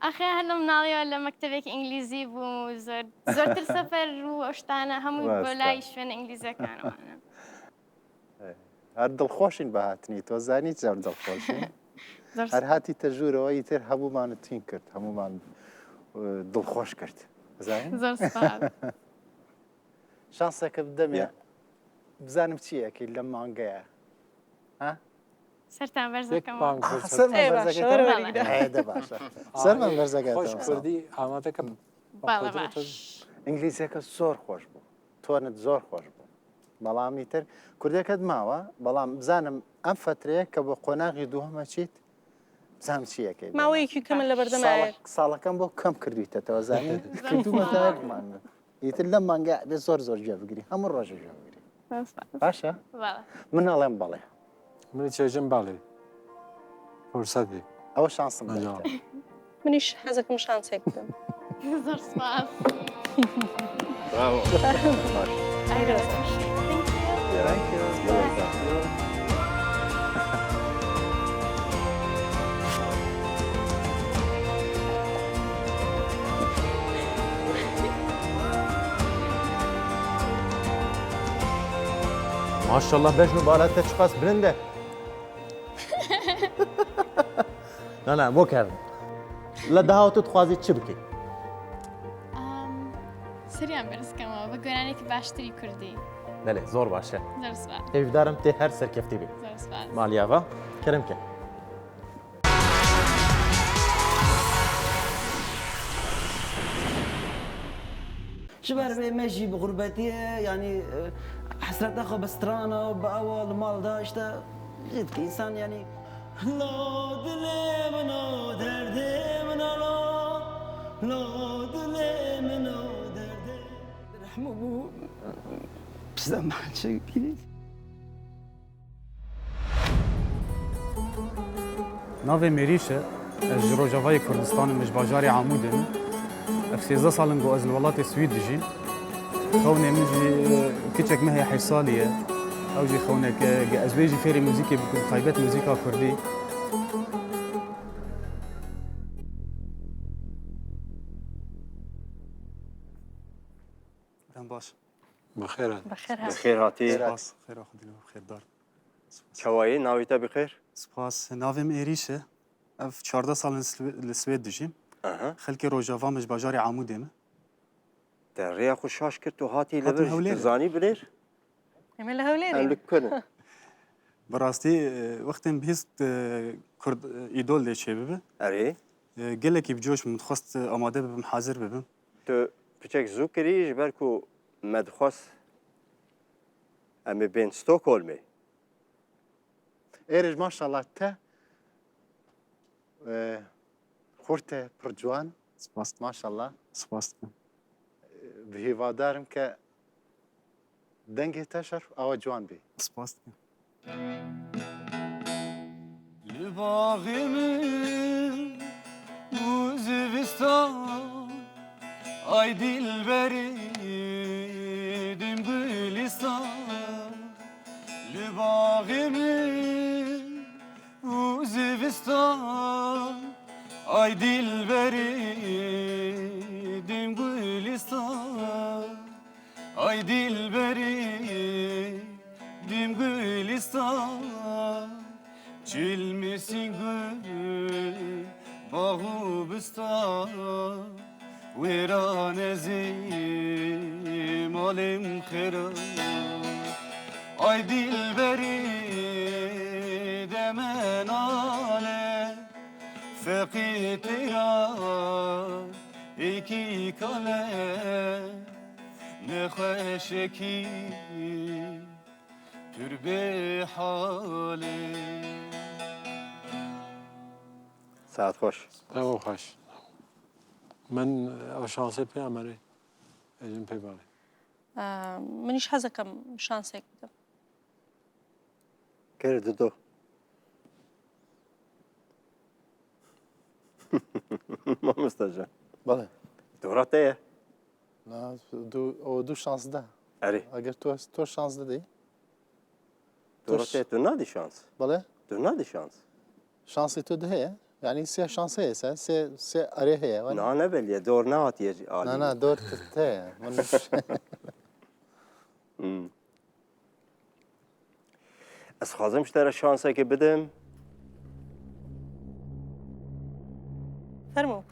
ئەخێ هەر لە مناڵیەوە لە مەکتەبێکی ئینگلیزی بووم و زۆرتر سەفەر و ئەشتانە هەمووی بۆ لای شوێنە ئینگلیزیەکانەوەە هەر دڵخۆشین بە هاتنی تۆ زانی جار دڵخۆشین هەر هاتی تەژوورەوە ئیتر هەموومانت تین کرد هەموومان دڵخۆش کرد زۆر سپاس شانسەکە بدەمێ بزانم چیەکەی لەم مانگەیە سەرتان بەرزەکەم سەرمان بەرزەکە خۆش کوردی ئامادەکەم ئینگلیزیەکە زۆر خۆش بوو تۆنت زۆر خۆش بوو بەڵامی تر کوردەکەت ماوە بەڵام بزانم ئەم فترەیە کە بۆ قۆناغی دووهەمە چیت بزانم چیەکەی ماوەیەکی کەمن لە بەردەمایە ساڵەکەم بۆ کەم کردیتەوە زانین کردومەتەمان ئیتر لەم مانگە بێ زۆر زۆر جێبگری هەموو ڕۆژە جێبگری باشە من ئەڵێم بەڵێ منی چێژم باڵێ فرسەتی ئەوە شانسم منیش حەزەکەم شانسێک بدەم زۆر سپاس ماشاءالله بەژن و باڵاتە چقاس برندە نانا بۆ کارم لە داهاتت خوازیت چ بکەیت سریان بەرزکەمەوە بە گۆرانێکی باشتری کوردی بەێ زۆر باشە زۆر سپاس هێویدارم تێ هەر سەرکەفتی بێت زۆر سپاس مالیاوە کەرمکە شبار ماشي بغربتي يعني حسرت اخو بسترانه وباول مال داشته جد انسان يعني لا دلي منو دردي منو لا دلي منو دردي رحمه بو بسام شيء كذي ناوی مریشه از جروجاوای کردستان مش باجاری عمودن اف 13 سالن گو از الولات سوید جی خونه مجي كتشك ما هي حصاليه او جي خونك ازواجي فيري موزيكي طيبات موزيكا كردي باش بخير بخير هاتي سپاس خير اخدينا بخير دار چوایی ناویتا بخیر سپاس ناویم ایریشه اف 14 سال السويد دجيم خلكي روجافا مش باجاري عمودي در ریا خوشاش کرد تو هاتی لبر زانی بلیر يعمل هوليري املك كنا براستي وقتم بهست كرد ايدول دي شباب اري قالك بجوش متخصص اماده ببم حاضر ببم تو بچك زوكري جبركو مدخص امي بين ستوكهولمي ايرج ما شاء الله تا خورته برجوان سپاس ما شاء الله سپاس بهيفادارم ك دنگه تشر او جوان بي سپاس لباغمي وزفستان اي دلبري دم بلستان لباغمي وزفستان اي دلبري دم بلستان اي دلبري دم بلستان çilmesin gül bağı bistan veranezim alim khira ay dilberi demen ale fekitira iki kale ne kheşeki türbe hale ساعت خوش او خوش من او شانسي بي عمري اجن بي بالي منيش حزة كم شانس هيك بدم كير دو ما مستجا بله دورات ايه لا دو شانس ده اري اگر تو شانس ده دي دورات ايه تو نادي شانس بله تو نادي شانس شانسي تو ده هي يعني سي شانس هي سي اري هي لا انا بلي دور نات يجي لا دور تتهي از خازم اشترى شانسه که بدم فرمو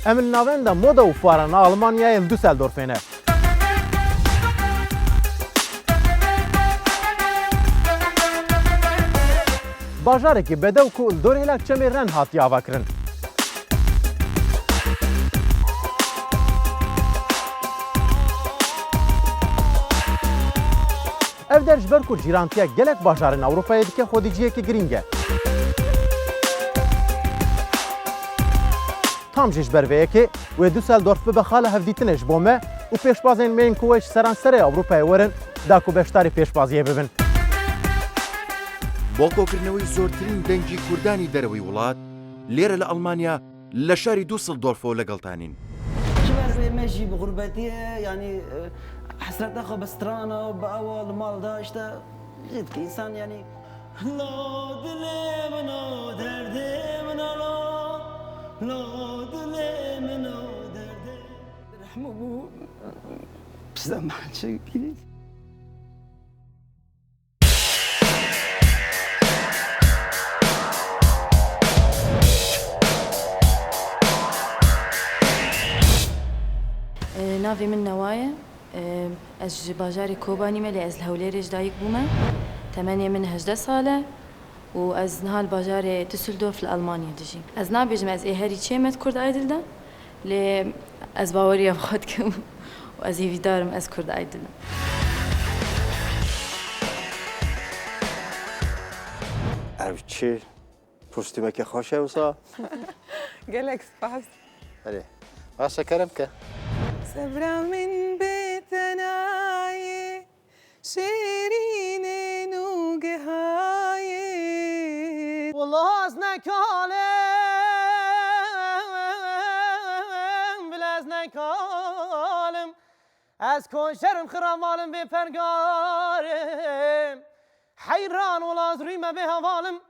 ام ناوند مودا و فارنا آلمانیا دوسلدورفنه باجارێکی بەدە و کو دۆر هێلاک چەمێ ڕەن هاتی ئاواکردن. ئەv دەرژبەر و جیرانتیە gelek bajarên Ewropayê dike xwedîciyekî girîng e. Tam ji ber vê yekê wê Düsseldorf bibe xala hevdîtinê ji bo me û pêşbazên me yên ku wê ji seranserê Ewropayê werin da ku beşdarê pêşbaziyê bibin. بۆ کۆکردنەوەی زۆرترین دەنگی کوردانی دەرەوەی وڵات لێرە لە ئەڵمانیا لە شاری دووسڵدۆرفەوە لەگەڵتانین. ماشي بغربتي يعني حسرت اخو بسترانه باول مال داشته جد انسان يعني لا دلي منو دردي منو لا دلي منو دردي رحمه بو بسمع شيء كذا نافي من نوايا از باجاری کوبانی ملی از الهوليرج دایک بومه تمانية من 18 ساله و از نهال باجار دوسلدورف لألمانيا دجي از نابيجم از هاري تشيمت كرد ايدل ده ل از باوريا بخدكم و از هيفيدارم از كرد ايدل عرف چی؟ پرستیمه که خوشه وسا؟ قالك سباس عليه باشا كرمك سبرة من بيتناي شيرين نوقهاي والله أزنك عالم بلا أزنك عالم از كون شرم خرام عالم بفرقارم حيران ولا زريمة بها ظالم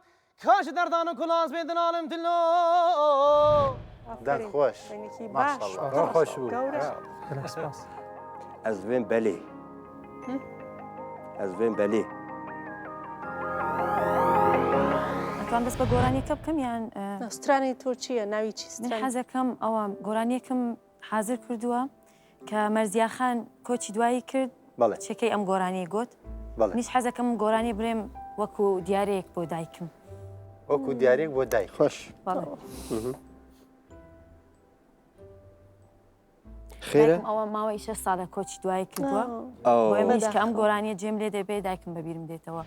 كاش دردان كلاز بيدن عالم تلو دان خوش ما شاء الله دان خوش بود از وین بلی از وین بلی كان بس بقوراني كم يعني استراني توركيا ناوي چی من استراني حزكم او قوراني كم حاضر كردوا كمرزيا خان كوتشي دواي كرد بله شكي ام قوراني قوت بله نيش حزكم قوراني بريم وكو دياريك بو دايكم وكو دياريك بو دايك خوش بله خيره او ما ويش صار كوتشي دواي كردوا أو. ويمش كم قوراني جمله دي بي دايكم ببيرم ديتوا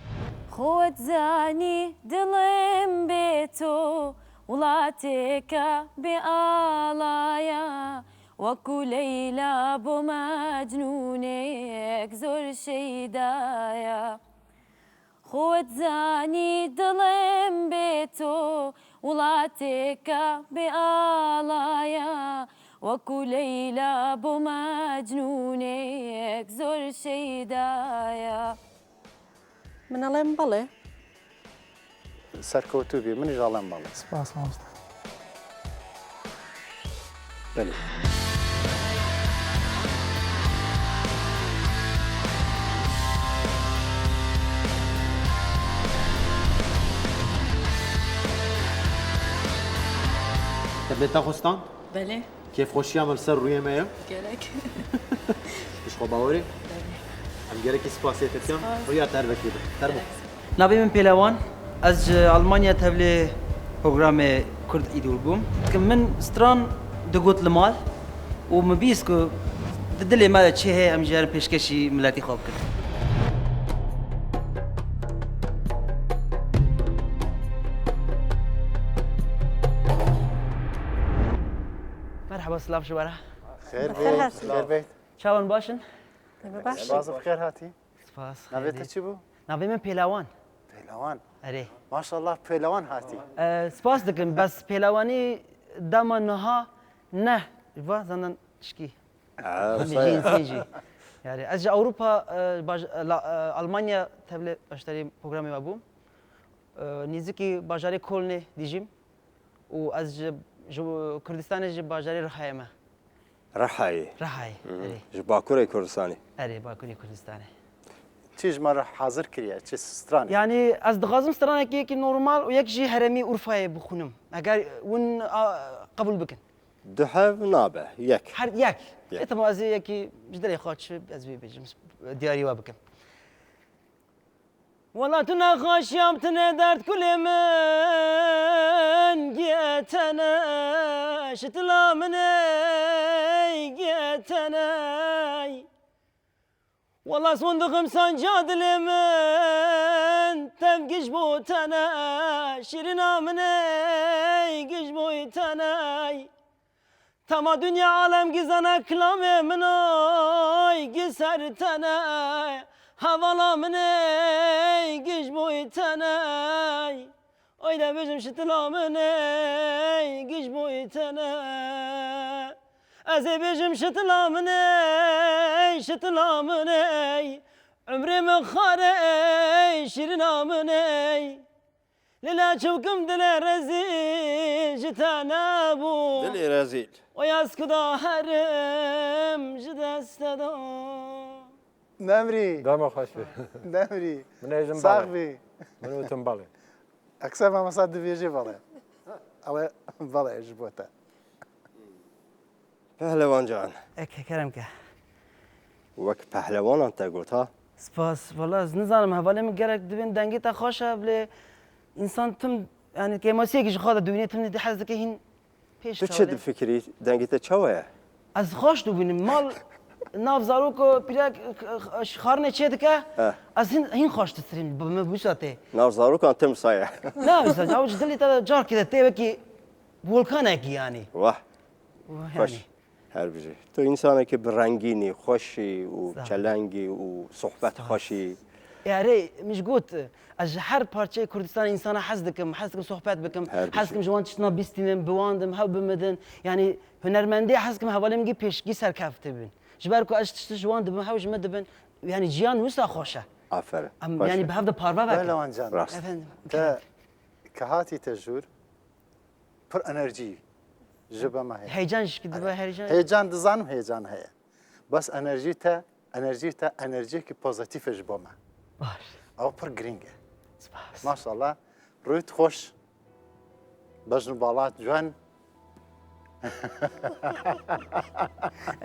خود زاني دلم بيتو ولاتك بآلايا وكو ليلى بو مجنونك زور شيدايا خود زاني دلم بيتو ولاتك بآلايا وكو ليلى بو مجنونك زور شيدايا من الان بله سركوتو بي من جالم بالله سباس ماست بله تبليتا خوستان بله كيف خوشي عمل سر روية مايا قالك مش خو باوري ام جريك سباسي تتيان رويا تربك كده تربك نبي من بيلاوان از ألمانيا تبلي برنامج كرد إيدول بوم كمن ستران دقوت المال ومبيسكو دلي ما شيء هي أم جار بيشكشي ملاتي خواب كده مرحبا سلام شبارة خير بيت خير بيت شاون باشن باز بخير هاتي سپاس نبيت چی بو نبي من بيلاوان پهلوان أري ما شاء الله پهلوان هاتي سپاس دكم بس بيلاواني داما نها نه يبغى زنن تشكي ميجين سيجي يعني أجي أوروبا ألمانيا تبلي بشتري برنامج مابوم نيزكي باجاري كولني ديجيم وأز جو كردستان جي باجاري رحايمة رحاي رحاي جو باكوري كردستاني أري باكوري كردستاني چیز مرة حاضر كريا چه ستران يعني از دغازم سترانه كي نورمال ويك جي هرمي أورفاي بخونم اگر ون قبول بكن دحب نابه يك هر يك انت ما از يكي جدري خاطش از بيجم دياري وابكم ولا تناخش يوم تندرت كل من جيتنا شتلا مني جيتنا والله صندوق مسنجاد لمن تبقش بوتنا شيرنا مني قش بوتنا تما دنيا عالم جزنا كلام مني قسرتنا هوالا مني قش بوتنا oyda bizim şıtılamını güç boyutuna Eze bizim şıtılamını ömrümü khare şirinamını Lila çavkum dile rezil jitana bu دلي رزيل وياسكدا هرم جدسtada نمري دائما خوش بي نمري من ايجن صاحبي من وتم بالي اكثر ما مصاد بيجي بالي الله بالي جبوته. پهلوان جان كرمك وەک پەهلەوانان تە گوت ها سپاس والله از نزانم هەواڵێ من گەرەک دەبێن دەنگی تا خۆشە بڵێ ئینسان تم ینی کێماسیەکیش خۆدا دوێنێت تم دی حەز دەکە هین پێش تو چ دفکری دەنگیتە چاوەیە ئەس خۆش دوبینم ماڵ ناو زارۆک و پیرەک خارنێ چێ دەکە ئەس هین خۆش دەسترین بمە بوساتێ ناو زارۆکان تم سایە ناویسا جاوج دڵی تا جارکی دە تێوەکی ڤۆلکانێکی ینی واه خۆش هەر بژێ تۆ ئینسانێکی بڕەنگینی خۆشی و چەلەنگی و سوحبەت خۆشی یارێ مش گوت ئەژ هەر پارچەی کوردستان ئینسانە حەز دەکەم حەز دەکەم سوحبەت بکەم حەز دەکەم ژوان تشتنا بیستینم بواندم هەڵ بمدن ینی هونەرمەندی حەز دەکەم هەواڵێمگی پێشگی سەرکەفتە بن ji ber ku ez tiştî ji wan dibin hew ji me dibin yanî ciyan wisa xweş e aferin yanî bi hev de parve veke Lewancan te ke hatî te jûr pir enerjî ji be me heye heyecan jî dibe heyecan heyecan dizanim heyecan heye bes enerjî te enerjiyekî pozitif e ji bo me baş ew pir giring e maşallah rûyê te xweş bejn balat cwan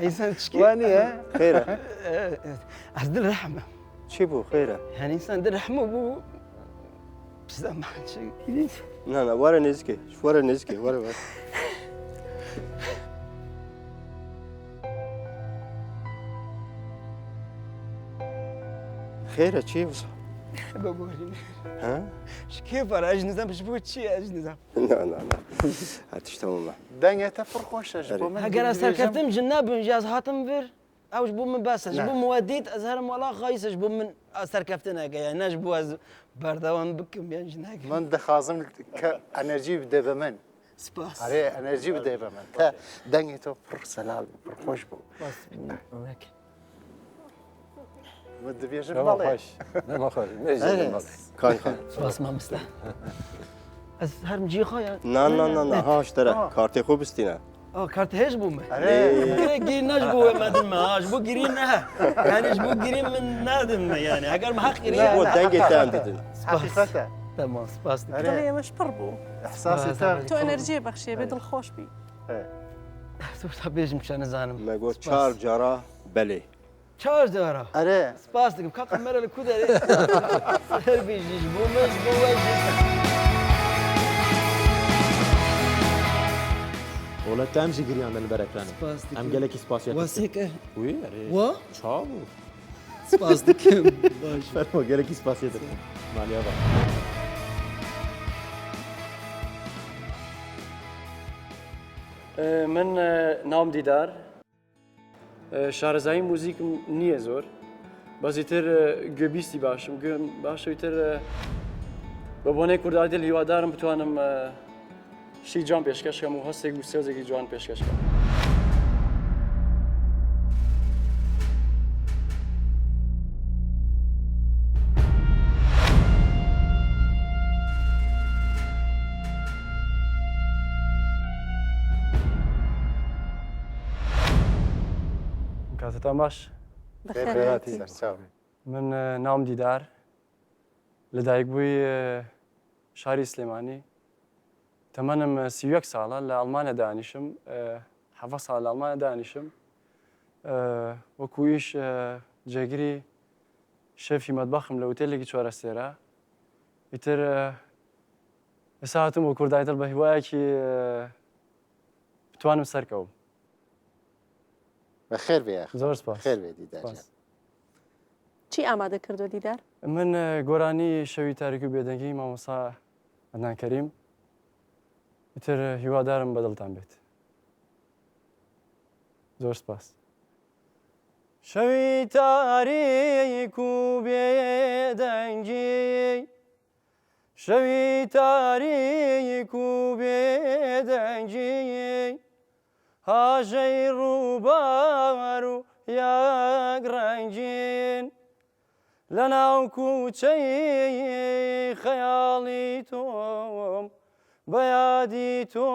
İnsan تشكي وانية خيرة أصدر رحمة شي بو خيرة يعني إنسان در رحمة بو بسمع شيء جديد لا ورا نزكي ورا نزكي ورا خيرة شي بس بقولين ها كيف أنا أجي نظام بشبوت شيء أجي نظام لا هتشتغل دنيا تفرق خوش أجر أسركتم جناب جاز هاتم بير أوش بو من بس جبو مواديت أزهرم ولا خايس جبو من أسركفتنا يعني نجبو أز بردوان بكم يعني جناك من دخازم كأنرجي بدي بمن سباس عليه أنرجي بدي بمن تا دنيا تو فر سلام فر خوش بو بس هيك مد بيجي ما خوش ما خوش كان بس ما مسلا هر مجي خايا لا هاش ترى كارتي خوب استينا كارت هيش بوم جيرين نجبو مادم هاش بو جيرين يعني جبو جيرين من نادم يعني اگر ما حق جيرين لا دنگي تام ديدن حقيقة تمام سباس دڵێ مش پڕ بوو احساسي تۆ ئەنەرژیە بەخشێ بێ دڵخۆش بی تو تا بێژم شە نزانم ما قلت چار جارا بلي چار جارا اره سپاس دکم کاق مرا لکو داره هر بیجیش بو مش بو ولا تامجي قريان البركاني ام قالك سباسيات واسيك وي و شابو سباس دكم باش فرمو قالك سباسيات مالي هذا من نام دیدار شارەزایی موزیکم نییە زۆر بەزیتر گوێبیستی باشم گوێم باشەویتر بە بۆنەی کوردادل هیوادارم بتوانم شتی جوان پێشکەشکەم و هەستێک و سێوزێکی جوان پێشکەشکەم کاتتان باش من نام دیدار لە دایکبووی شاری سلێمانی تەمەنم 31 ساڵە لە ئەڵمانیا دانیشم 7 ساڵ لە ئەڵمانیا دانیشم وەکو ئیش جێگیری شەفی مەتبەخم لە ئوتێلێکی چوارەستێرە ئیتر ئێستا هاتم بۆ کوردایتر بە هیوایەکی بتوانم سەرکەوم بخير بيا اخي زۆر سپاس خير بيا دیدار چی ئامادە کردو دیدار من گۆرانی شەوی تاریکی و بێدەنگی مامۆستا عەدنان کەریم ئیتر هیوادارم بەدڵتان بێت زۆر سپاس شەوی تاریک و بێدەنگی شەوی تاریک و بێدەنگی هاژەی ڕووبار و یەک ڕەنگین لە ناو کوچەی خەیاڵی تۆم بەیادی تۆ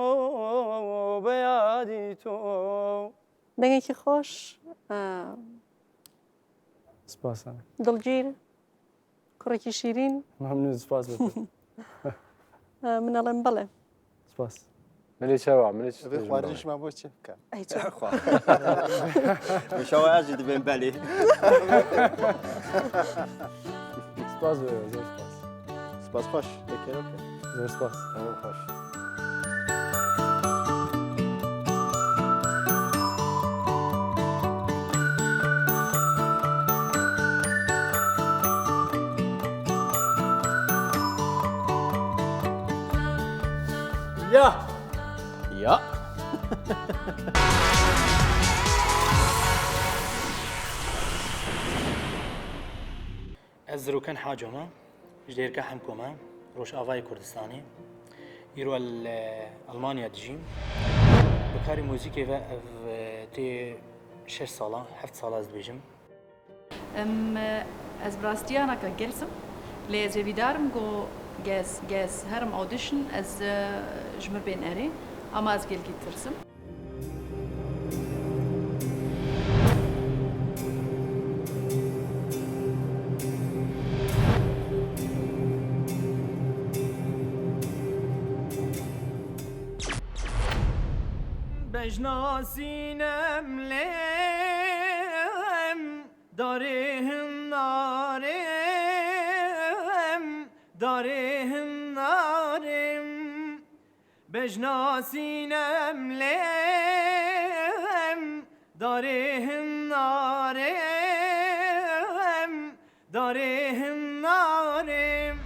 بەیادی تۆ دەنگێکی خۆش سپاسە دڵگیر کوڕێکی شیرین مەمنون سپاس منەڵێم بەڵێ سپاس منی چاوا منی چ به خارجش ما بو چه که ای چه مشاوه از دبین بلی سپاس زور سپاس خوش بکر زور سپاس خوش یا از روکن حاجمه جدیر که هم کمه روش آوای کردستانی ایرو المانیا دجیم بکاری موزیکی و تی 6 ساله 7 ساله از بیجم از براستیانا که گلسم لیز ویدارم گو جاز هرم اوديشن از جمر بين اري اما از گل ترسم بجناسینم لم دارهم نارم دارهم نارم بجناسینم لم دارهم نارم دارهم نارم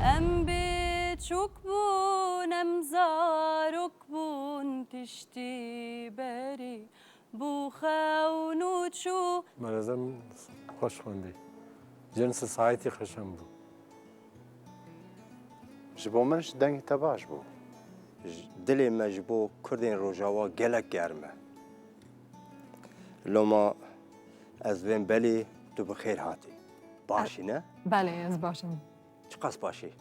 ام بچوک بون ام زارک بون تشتی بری بو خونو چو مرزم خوش خوندی جنس سایتی خشم بود جبو منش دنگ تباش بو دلی مجبو کردین روجاوا گلک گرمه لما از بین بلی تو بخیر هاتی باشی نه؟ بله از باشم چه قصد باشی؟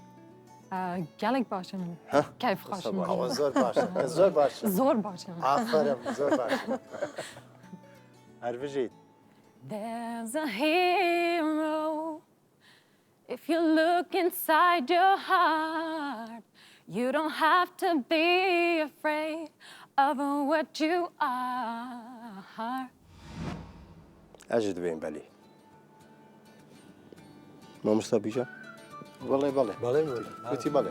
گلک باشم کیف خوشم آوا زور باشم زور باشم زور باشم آفرین زور باشم عرفجید There's a hero. If you look inside your heart, you don't have to be afraid of what you are. اجد بین بلی ما مصطفی جا؟ والله بله بله قلتي بله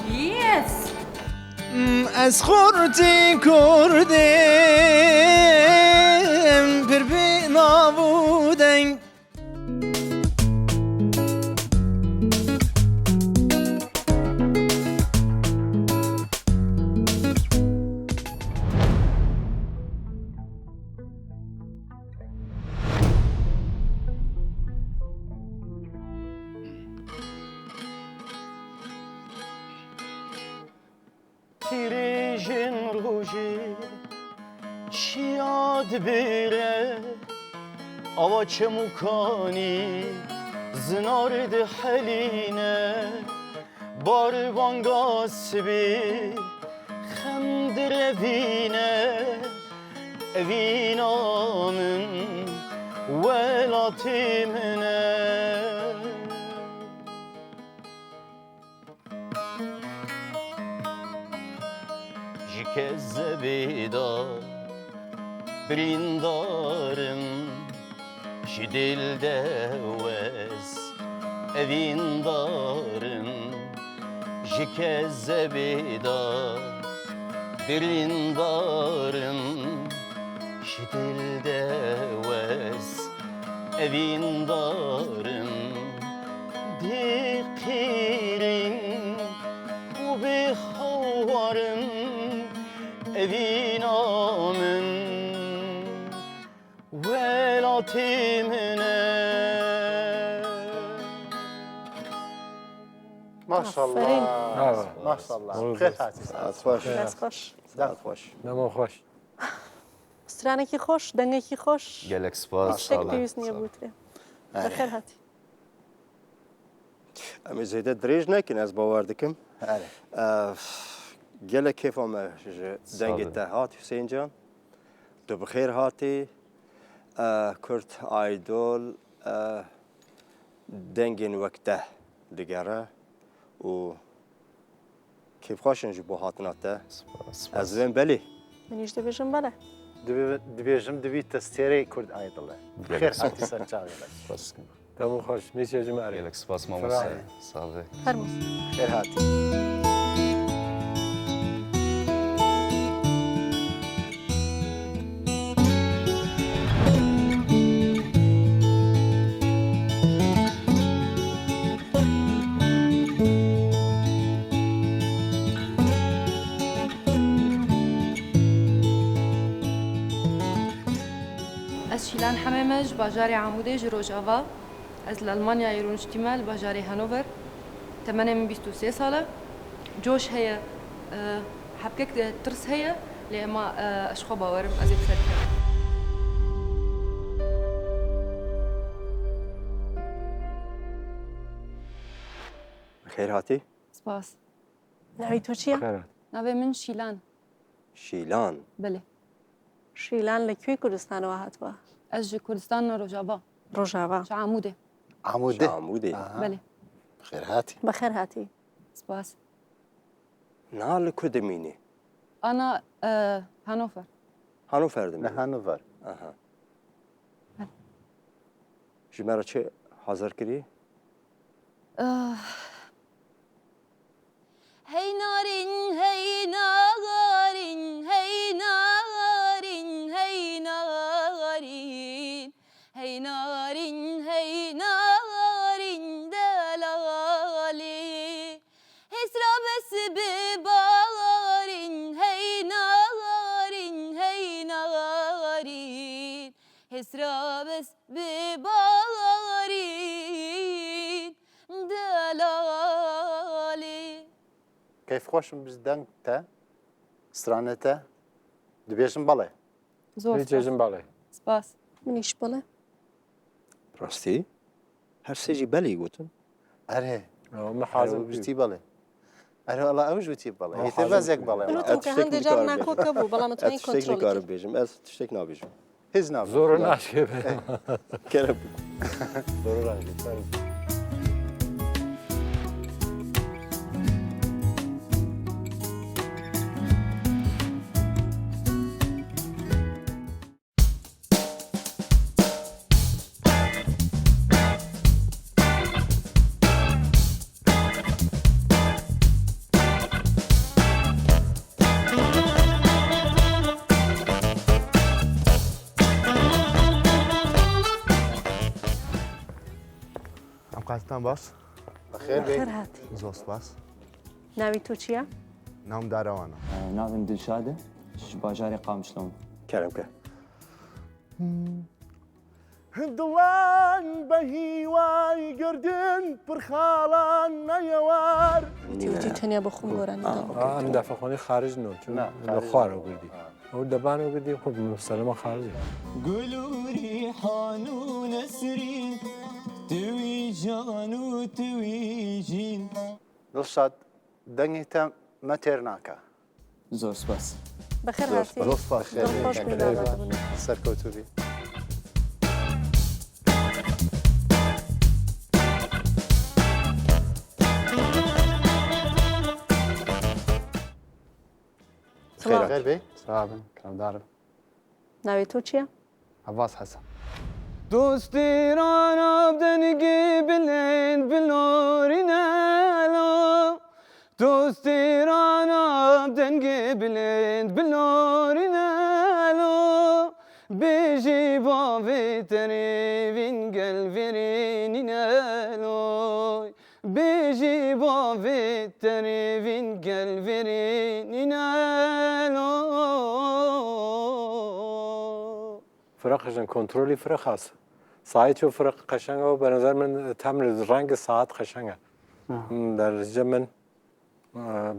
Yes. از خورتی کردم پر بی نابودن تیریژن روژی چیاد بیره آوا چه مکانی زنار ده حلینه بار بانگاس بی خمدر وینه وینامن ولاتی منه كذبيدا بريندارم شديل دواز أبيندارم كذبيدا بريندارم شديل دواز أبيندارم دي قيرين وبخوارم evinamen velatimine ما شاء الله ما شاء الله خير هاتي خوش دست خوش دست خوش نمو خوش سترانکی خوش دنگکی خوش گلک سپاس شتێک پێویست نییە بووترێ بەخێر هاتی ئەمە زێدە درێژ ناکەین ئەس باوەڕ دەکەم gelek kêfa me ji dengê te hat Hüseyin Can tu bi xêr hatî Kurd Aydol dengên wek te digere û كيف خوشن جي بو هاتناته از وين بلي منیش دەبێژم بەڵێ دبێژم دەبی تەستێرەی کورد ئای دڵێ خێر هاتی سەرچاوی دەمو خۆش میچێژم ئەرێ سپاس مامۆستا ساڵێ فەرموو خێر هاتی از شیلان حمامج باجار عموده جروجاوا از لألمانيا يرونشتيما لباجار هانوفر تمنى من 23 سالة جوش هي حبكك ترس هي لما أشخو باورم أزيد فرق خير هاتي سپاس ناوی تۆ چییە؟ ناوێ من شیلان شیلان بله شیلان لەکوێی کوردستانەوە هاتووە؟ از جی کوردستان ڕۆژاوا ڕۆژاوا عموده عموده بله خێر هاتی بەخێر هاتی سپاس نال كودميني أنا هانوفر هانوفر دمي هانوفر اها جمارة چه حاضر كري هی نارین هی نارین هی نارین هی نارین هی نارین هی نارین دلالی هسرا بس ببارین هی نارین هی نارین هسرا بس ببارین دلالی كيف خوشم بزدن تا سترانتا دبيشم بالي زور میچێژم باڵێ سپاس منیش بڵێ راستي هر سيجي بالي قوتن اره ما حاضر بجتي بالي اره الله اوج بتي بالي هي تبازك بالي لوتم کە هەندێک جار ناکۆکە بوو بەڵام متوانین تشتێک کۆنتڕۆڵ نکارم بێژم ئەس تشتێک نابێژم هیچ ناو زۆر ناشێ کەرە زۆر قاتتان باش بخير بخير هاتي زۆر سپاس ناوی تۆ چییە؟ ناوم داراوانە ناوم دلشادە ji bajarê Qamişlovan کەرەمکە دڵان بە هیوای گردن پرخاڵان نەیەوار تیوتی تەنیا بە خۆم گۆرانی ئەم دافەخۆنی خارج نۆ لە خوارەوە گردی ئەو دەبانەوە گردی خۆ سەلەمە خارجی گلوری حانو نسرین توی جان و توی جین دڵشاد دەنگی تە مەتێر زۆر سپاس بەخێر هاتی دڵخۆش دڵخۆش بێ سەرکەوتوبی خێر بێ سلام کامدارم ناوی تۆ چییە؟ عباس حەسەن دوستی راناب دنگی بلند بلورینالو دوستی راناب دنگی بلند بلورینالو بیجی با ویتری وینگل ورینینالو بیجی با ویتری وینگل ورینینالو فرقشن کنترلی فرق هست ساعت و فرق قشنگه و به نظر من تمر رنگ ساعت قشنگه در من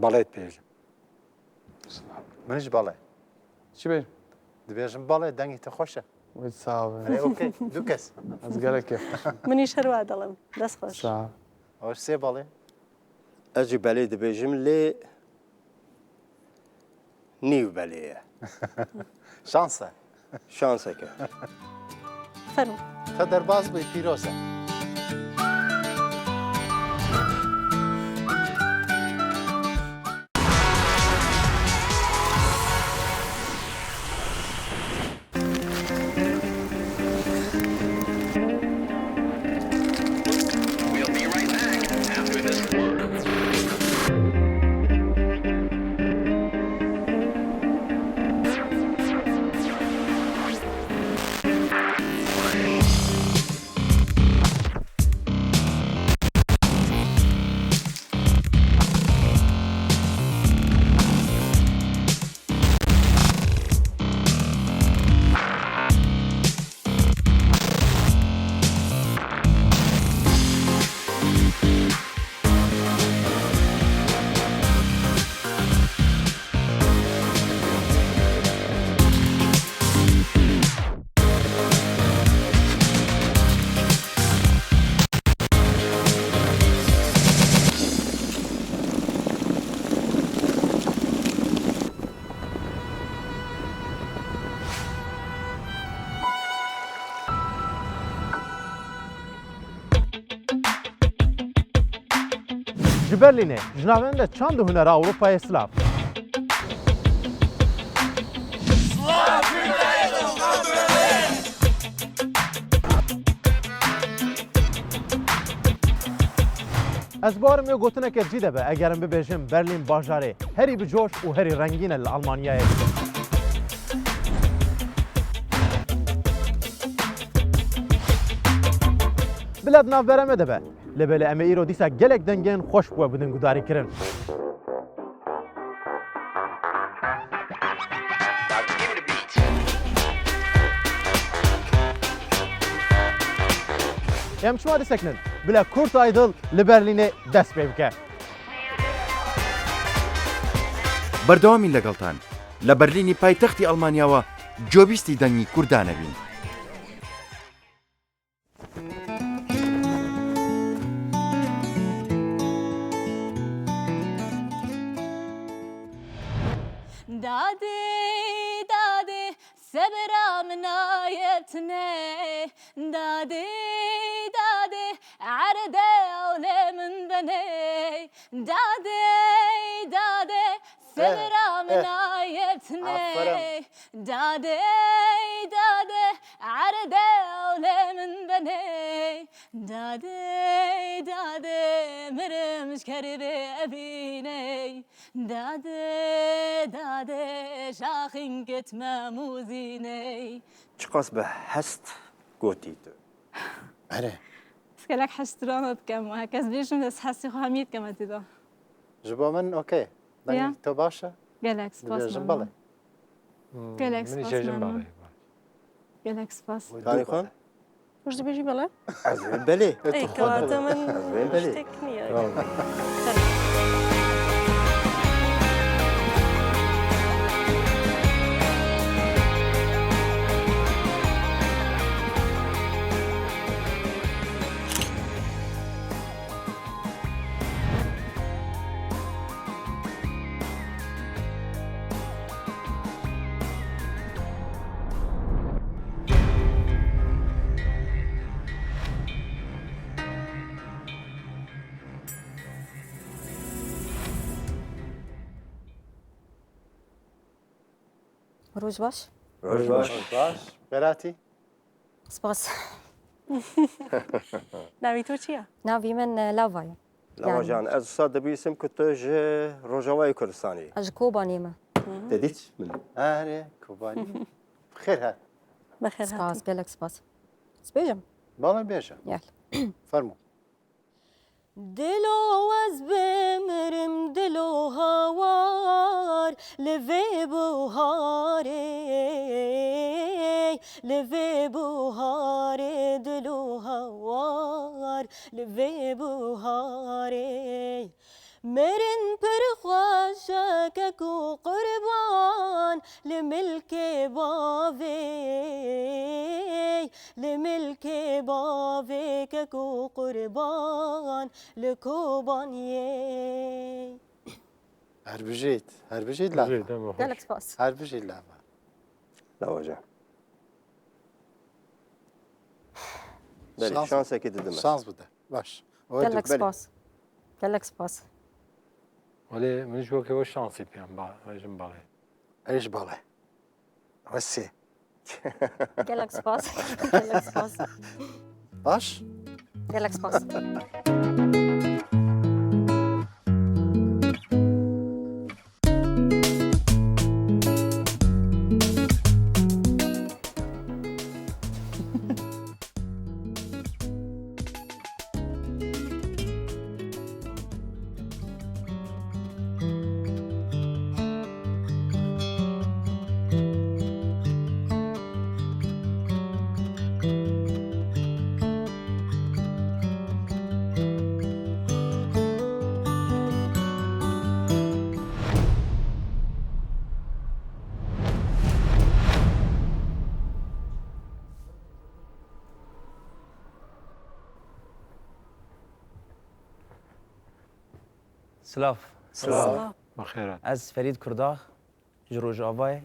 بالایت بیجم منش باڵێ چی بێ دەبێژم باڵێ دەنگی تە خۆشە اوكي دوو کەس از گەلێک منیش هەروە دەڵێم دەست خۆش ئەوش سێ باڵێ ئەجی بەلێ دەبێژم لێ نیو بەلەیە شانسە شانسەکە فەرموو تا دەرباز بووی پیرۆزە ji Berlînê ji navên de çand û hunera Ewropayê silav. Ez barim ê gotineke cî de be egerim bibêjim Berlîn bajarê herî bicoş û herî rengîn e li Almanyayê. Biled navbere me de be. Lê belê em ê îro dîsa gelek dengên xweş bûye bidin gudarîkirin. Em çima disekinin bile Kurt Aydıl li Berlînê dest pê bike. بەردەوامی لەگەڵتان لە بەرلینی پایتەختی ئەڵمانیاوە جۆبیستی دەنگی کوردانە بین. دادي دادي سبرا من آيتنا دادي دادي عردي أولي من بني دادي دادي سبرا من آيتنا دادي دادي عردي أولي من بني دادي دادي مرمش كربي أبيني دادي دادي شاخين كتمة موزيني چقاس بە هەست گوتی تو. ئەرێ سكلك حشترانة بكم وهكذا بيجم بس حسي خاميت كما تدا ji bo min okey. Ya. To baş e? قالك سباس Dibêjim balê. قالك منی سباس جێژم ماما باڵێ. قالك سباس تاریخان؟ واش دبێژی بەڵێ؟ Ez ê belê. ئەی کەواتە من Ez ê belê. شتێک نییە. روج باش ڕۆژ باش. باش بەراتی سپاس ناوی تۆ چییە؟ ناوی من لاڤایە لاواجان ez sa dibîsim ku tu ji Rojavayê Kurdistanê. ئەژ کۆبانێ me Te dît min. ئەرێ کوبانی خێر هات بەخێر سپاس gelek spas سبێژم باڵێ بێژە یال فەرموو دلو از بمرم دلو هوار لوی بوهاره لوی بوهاره دلو هوار لوی بوهاره مرن پر خوشک کو قربان لملک باوی لملك بابك كو قربان لكوبانيه هەر بژیت لا gelek spas هەر بژیت لاوە لاواجان. بەێ شانسێکی ددم. شانس بدە باش gelek spas gelek spas ولی منیش وەکەوە شانسی پێم ڕێژم باڵێ. ئەیش باڵێ ڕەسێ gelek spas gelek spas باش gelek spas سلاف سلاف بخيرات از فرید کرداغ ji Rojavayê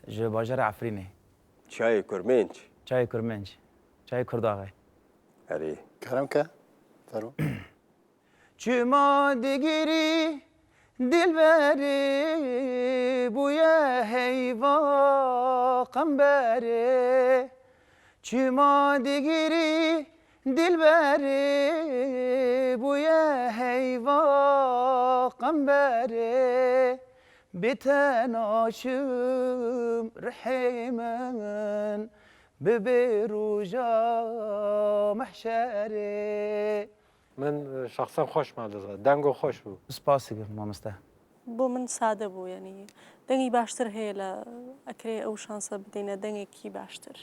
ji bajarê Efrînê. Çayê Kurmenc. Çayê Kurmenc. Çayê Kurdaxê. Herî. Kerem ke? Ferû. Çuma digiri dilberi buya heyva kamberi Çuma digiri dilberi buya heyva kamberi Biten aşım rehimen ببروجا محشري من شخصا خوش مالده دنگو خوش بو سپاسی مامستا بۆ من سادە بوو ینی دەنگی باشتر هەیە لە ئەکرێ ئەو شانسە بدەینە دەنگێکی باشتر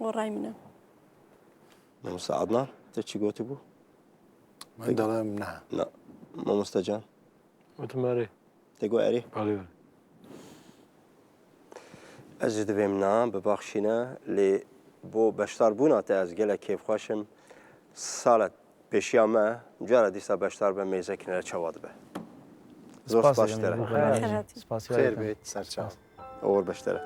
وە ڕای منە مامۆستا عەدنان تۆ چی گوتی بوو؟ من دەڵێم نا مامۆستا جان وتماری تێگو ئەری؟ بەڵێ Ez ji divê min na bibexşîne lê bo beşdarbûna te ez gelek kêfxweşim sala pêşiya me cara dîsa beşdar be mêzekîne re çawa dibe. Zor spas te re. Xêr bêt serçav. Ewr beş te re.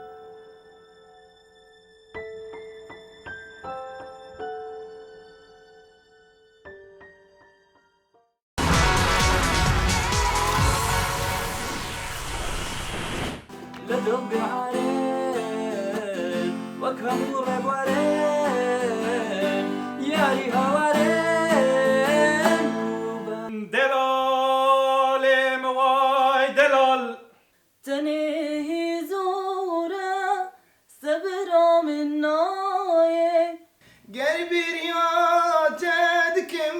لدب عارين وكمور بوارين ياري هوارين دلال مواي دلال تنه زورا صبر من نايه قلبي رياضتكم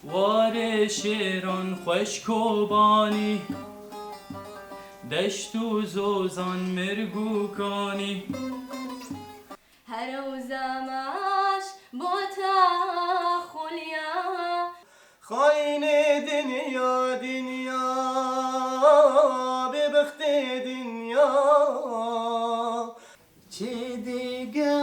واري شيران خشكوباني دشت و زوزان مرگوکانی هر زماش با تا خلیا خاین دنیا دنیا به بخت دنیا چه دیگه